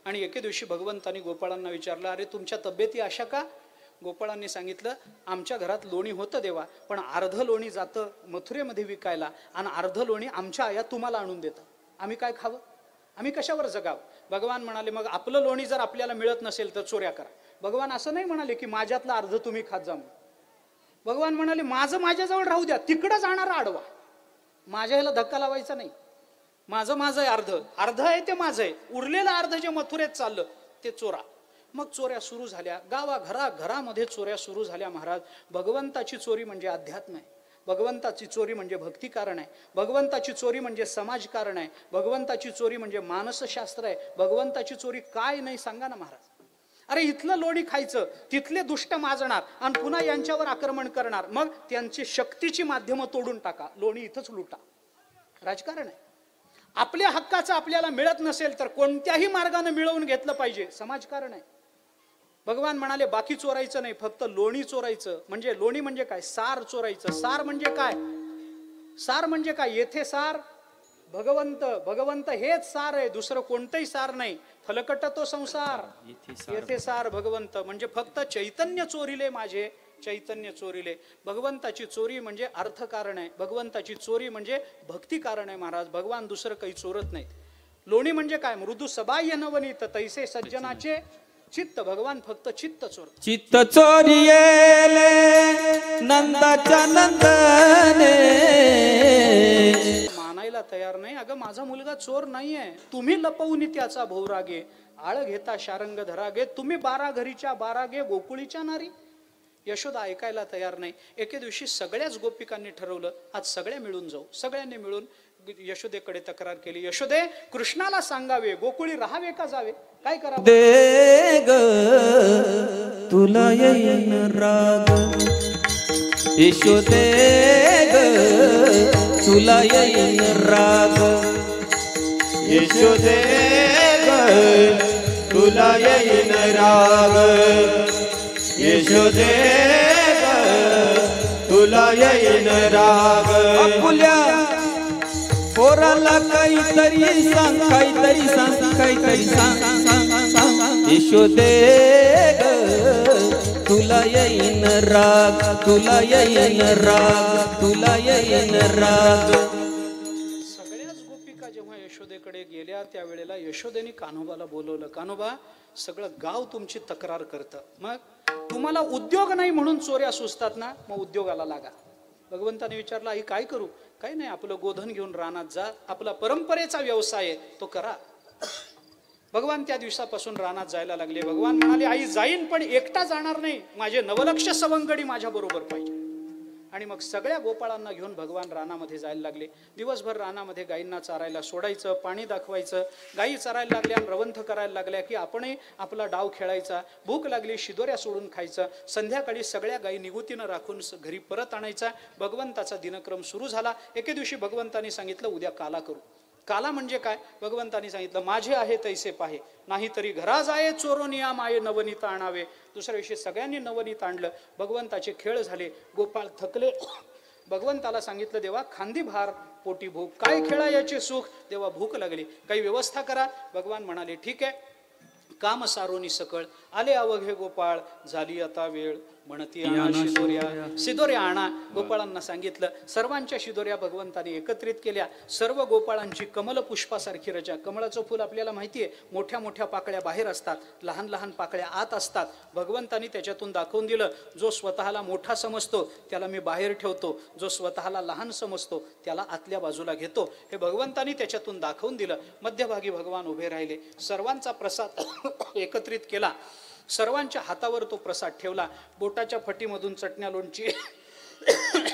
आणि एके दिवशी भगवंतांनी गोपाळांना विचारलं, अरे तुमच्या तब्येती अशा का? गोपाळांनी सांगितलं, आमच्या घरात लोणी होतं देवा, पण अर्ध लोणी जातं मथुरेमध्ये विकायला आणि अर्ध लोणी आमच्या आया तुम्हाला आणून देतात. आम्ही काय खावं? आम्ही कशावर जगावं? भगवान म्हणाले, मग आपलं लोणी जर आपल्याला मिळत नसेल तर चोऱ्या करा. भगवान असं नाही म्हणाले की माझ्यातलं अर्ध तुम्ही खात जा. भगवान म्हणाले, माझं माझ्याजवळ राहू द्या, तिकडं जाणारा अडवा, माझ्या ह्याला धक्का लावायचा नाही. माझं आहे, अर्ध आहे ते माझं आहे, उरलेलं अर्ध जे मथुरेत चाललं ते चोरा. मग चोऱ्या सुरू झाल्या, घरामध्ये चोऱ्या सुरू झाल्या. महाराज, भगवंताची चोरी म्हणजे अध्यात्म आहे, भगवंताची चोरी म्हणजे भक्ती कारण आहे, भगवंताची चोरी म्हणजे समाजकारण आहे, भगवंताची चोरी म्हणजे मानसशास्त्र आहे. भगवंताची चोरी काय नाही सांगा ना महाराज. अरे इथलं लोणी खायचं, तिथले दुष्ट माजणार आणि पुन्हा यांच्यावर आक्रमण करणार, मग त्यांची शक्तीची माध्यमं तोडून टाका, लोणी इथंच लुटा. राजकारण आहे. आपल्या हक्काचं आपल्याला मिळत नसेल तर कोणत्याही मार्गाने मिळवून घेतलं पाहिजे, समाजकारण आहे. भगवान म्हणाले, बाकी चोरायचं नाही, फक्त लोणी चोरायचं. म्हणजे लोणी म्हणजे काय? सार चोरायचं. सार म्हणजे काय? सार म्हणजे काय? येथे सार भगवंत हेच सार आहे, दुसरं कोणतंही सार नाही. फलकट तो संसार, येथे सार भगवंत. म्हणजे फक्त चैतन्य चोरिले माझे, चैतन्य चोरिले. भगवंताची चोरी म्हणजे अर्थकारण आहे, भगवंताची चोरी म्हणजे भक्ती कारण आहे महाराज. भगवान दुसरं काही चोरत नाही. लोणी म्हणजे काय? मृदू सबाह्य नवनीत तैसे सज्जनाचे चित्त. भगवान फक्त चित्त चोर. चित्त चोरियेले नंदाच्या नंदने. मानायला तयार नाही. अगं माझा मुलगा चोर नाहीये, तुम्ही लपवून त्याचा भोवरागे. आळ घेता शारंग धरागे, तुम्ही 12 घरीच्या 12 गे गोकुळीच्या नारी. यशोदा ऐकायला तयार नाही. एके दिवशी सगळ्याच गोपिकांनी ठरवलं, आज सगळ्या मिळून जाऊ. सगळ्यांनी मिळून यशोदेकडे तक्रार केली, यशोदे कृष्णाला सांगावे गोकुळी राहावे का जावे? काय करावं? दे ग तुला येईन राग, यशोदे ग तुला येईन राग, यशोदे ग तुला येईन राग, यशोदे ग तुला येईन राग. आपुल्या पोराला काहीतरी सांग, काहीतरी सांग, काहीतरी सांग, यशोदे ग तुला येईन राग, तुला येईन राग, तुला येईन राग. सगळ्याच गोपिका जेव्हा यशोदेकडे गेल्या त्यावेळेला यशोदेने कान्होबाला बोलवलं. कान्होबा, सगळं गाव तुमची तक्रार करतं, मग तुम्हाला उद्योग नाही म्हणून चोऱ्या सुचतात ना, मग उद्योगाला लागा. भगवंताने विचारलं, आई काय करू? काही नाही, आपलं गोधन घेऊन रानात जा, आपला परंपरेचा व्यवसाय आहे तो करा. भगवान त्या दिवसापासून रानात जायला लागले. भगवान म्हणाले, आई जाईन पण एकटा जाणार नाही, माझे 9 लक्ष सवंगडी माझ्या बरोबर पाहिजे. आणि मग सगळ्या गोपाळांना घेऊन भगवान रानामध्ये जायला लागले. दिवसभर रानामध्ये गायींना चारायला सोडायचं, पाणी दाखवायचं. गायी चरायला लागल्या आणि रवंथ करायला लागल्या की आपणही आपला डाव खेळायचा. भूक लागली शिदोऱ्या सोडून खायचं. संध्याकाळी सगळ्या गायी निगुतीनं राखून घरी परत आणायचा. भगवंताचा दिनक्रम सुरू झाला. एके दिवशी भगवंतानी सांगितलं, उद्या काला करू. काला म्हणजे काय? भगवंतानी सांगितलं, माझे आहे तैसे पाहे, नाही तरी घरा जाये चोरोनिया माये नवनीत आणावे. दुसऱ्या दिवशी सगळ्यांनी नवनीत आणलं. भगवंताचे खेळ झाले. गोपाळ थकले. भगवंताला सांगितलं, देवा खांदी भार पोटी भूक, काय खेळा याचे सुख. देवा भूक लागली, काही व्यवस्था करा. भगवान म्हणाले, ठीक आहे, काम सारोनी सकळ आले अवघे गोपाळ झाली आता वेळ म्हणती आणा शिदोऱ्या शिदोऱ्या आणा. गोपाळांना सांगितलं. सर्वांच्या शिदोऱ्या भगवंताने एकत्रित केल्या. सर्व गोपाळांची कमल पुष्पासारखी रचा. कमळाचं फुल आपल्याला माहिती आहे, मोठ्या मोठ्या पाकळ्या बाहेर असतात, लहान लहान पाकळ्या आत असतात. भगवंतानी त्याच्यातून दाखवून दिलं, जो स्वतःला मोठा समजतो त्याला मी बाहेर ठेवतो, जो स्वतःला लहान समजतो त्याला आतल्या बाजूला घेतो. हे भगवंतानी त्याच्यातून दाखवून दिलं. मध्यभागी भगवान उभे राहिले. सर्वांचा प्रसाद एकत्रित केला. सर्वांच्या हातावर तो प्रसाद ठेवला. बोटाच्या फटीमधून चटण्या लोणची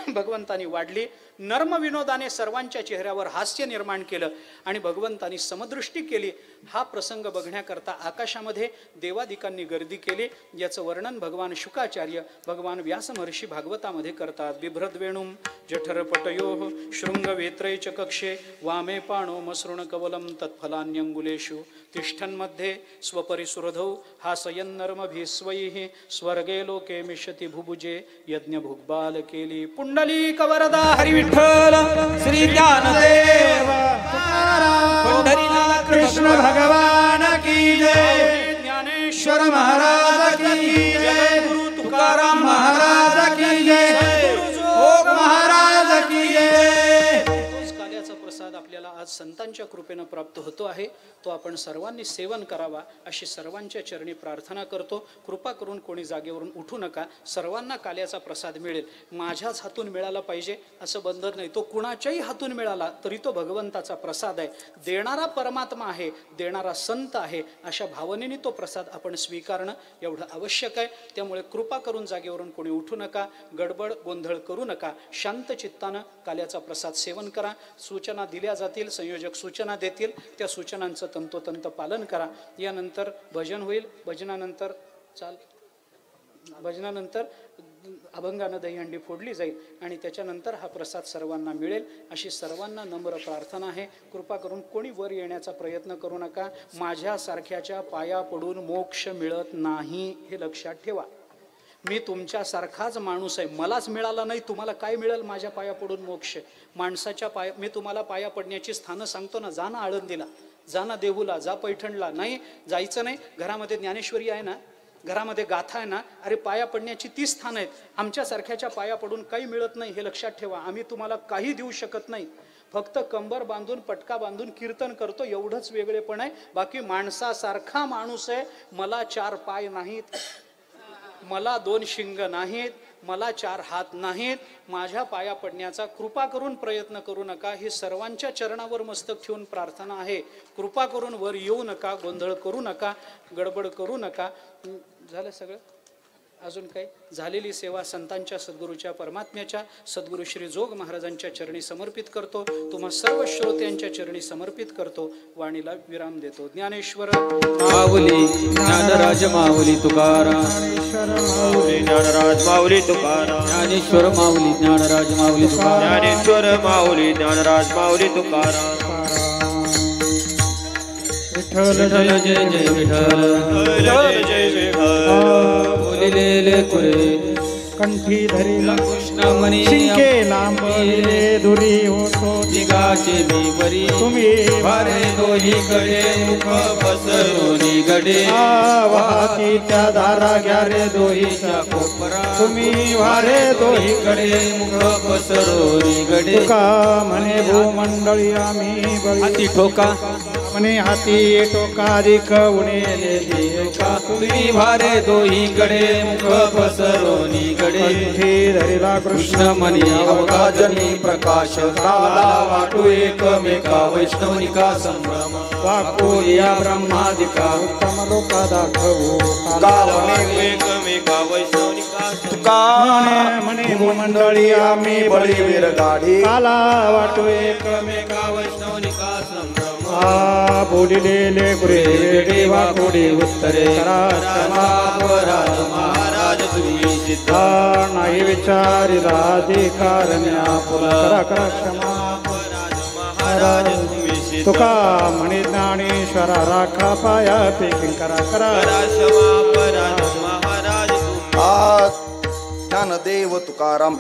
भगवंतानी वाढली. नर्म विनोदाने सर्वांच्या चेहऱ्यावर हास्य निर्माण केलं आणि भगवंतानी समदृष्टी केली. हा प्रसंग बघण्याकरता आकाशामध्ये देवादिकांनी गर्दी केली. याचं वर्णन भगवान शुकाचार्य भगवान व्यास महर्षी भागवतामध्ये करतात. बिभ्रद्वेणुम जठरपटयो शृंगवेत्रैच कक्षे वामे पाणो मसृण कवलम तत्फलान्यंगुलेषु तिष्ठन्मध्ये स्वपरिसुरधौ हासयन्नर्मभिस्वैः स्वर्गे लोके मिषति भुभुजे यज्ञ भुग्बाल केली. पुंडलीक वरदा हरि विठ्ठल श्री ज्ञानदेव पंढरीनाथ कृष्ण भगवान की जय. ज्ञानेश्वर महाराज की जय. गुरु तुकाराम महाराज की जय. भोग महाराज की जय. तोच काल्याचा प्रसाद आपल्याला आज संतांच्या कृपेनं प्राप्त होतो आहे. तो आपण सर्वांनी सेवन करावा अशी सर्वांच्या चरणी प्रार्थना करतो. कृपा करून कोणी जागेवरून उठू नका. सर्वांना काल्याचा प्रसाद मिळेल. माझ्याच हातून मिळाला पाहिजे असं बंधन नाही. तो कुणाच्याही हातून मिळाला तरी तो भगवंताचा प्रसाद आहे. देणारा परमात्मा आहे, देणारा संत आहे, अशा भावनेने तो प्रसाद आपण स्वीकारणं एवढं आवश्यक आहे. त्यामुळे कृपा करून जागेवरून कोणी उठू नका, गडबड गोंधळ करू नका. शांत चित्तानं काल्याचा प्रसाद सेवन करा. सूचना दिल्या जातील, संयोजक सूचना देतील, त्या सूचनांचं तंतोतंत पालन करा. यानंतर भजन होईल. भजनानंतर अभंगानं दहीहंडी फोडली जाईल आणि त्याच्यानंतर हा प्रसाद सर्वांना मिळेल अशी सर्वांना नम्र प्रार्थना आहे. कृपा करून कोणी वर येण्याचा प्रयत्न करू नका. माझ्यासारख्याच्या पाया पडून मोक्ष मिळत नाही हे लक्षात ठेवा. मी तुमच्यासारखाच माणूस आहे. मलाच मिळाला नाही, तुम्हाला काय मिळेल माझ्या पाया पडून मोक्ष? माणसाच्या पाया मी तुम्हाला पाया पडण्याची स्थानं सांगतो ना. जा ना आळंदीला, जा ना देहूला, जा पैठणला. नाही जायचं नाही. घरामध्ये ज्ञानेश्वरी आहे ना, घरामध्ये गाथा आहे ना. अरे पाया पडण्याची 30 स्थान आहेत. आमच्यासारख्याच्या पाया पडून काही मिळत नाही हे लक्षात ठेवा. आम्ही तुम्हाला काही देऊ शकत नाही. फक्त कंबर बांधून पटका बांधून कीर्तन करतो एवढंच वेगळेपण आहे. बाकी माणसासारखा माणूस आहे. मला 4 पाय नाहीत, मला 2 शिंग नाहीत, मला 4 हात नाहीत. माझ्या पाया पडण्याचा कृपा करून प्रयत्न करू नका. ही सर्वांच्या चरणावर मस्तक ठेवून प्रार्थना आहे. कृपा करून वर येऊ नका, गोंधळ करू नका, गडबड करू नका. झालं सगळं? अजून काही? झालेली सेवा संतांच्या, सद्गुरूच्या, परमात्म्याच्या सद्गुरू श्री जोग महाराजांच्या चरणी समर्पित करतो. तुम्हा सर्व श्रोत्यांच्या चरणी समर्पित करतो. वाणीला विराम देतो. ज्ञानेश्वर माऊली ज्ञानराज माऊली तुकाराम. ज्ञानराज माऊली तुकाराम. ज्ञानेश्वर माऊली ज्ञानराज माऊली तुकाराम. ज्ञानेश्वर माऊली ज्ञानराज माऊली तुकाराम. विठ्ठल जय जय जय विठ्ठल. जय जय विठ्ठल. बोलिलेले कुरे कंठी धरिला कृष्ण मनी शिंके लांबले दुरी होतो दिगाचे मी बरी. तुम्ही वारे दोही कडे मुख पसरोनी गडे. वाहती त्या दारा घ्या रे दोहीच्या कोपरा तुम्ही वारे दोही कडे मुख पसरोनी गडे. तुका म्हणे भूमंडळी आम्ही बळी हाती ठोका म्हणे हाती टोकाधिक उणेले देवका. तुम्ही वारे दोही कडे मुख पसरोनी गडे. कंठी धरिला कृष्ण मनी अवकाजनी प्रकाश काला वाटू एकमेका वैष्णवनिका संभ्रम. वाकुया ब्रह्मादिका उत्तम लोका दाखवू एकमेका वैष्णवनिका तुका म्हणे भूमंडळी आम्ही बळीवीर गाडी काला वाटू एकमेका वैष्णवनिका संभ्रम. बोलिलेले गुरे देवा कोडी उत्तरे राज महाराज तुम्ही सिद्ध. नाही विचारी अधिकारण्या पुरा करा क्षमा. महाराज तुम्ही सिद्ध. तुका म्हणे ज्ञानेश्वरा राखा पाया पेकिंग करा करा. क्षमा पराज महाराज तुम्ही. ज्ञानदेव तुकाराम.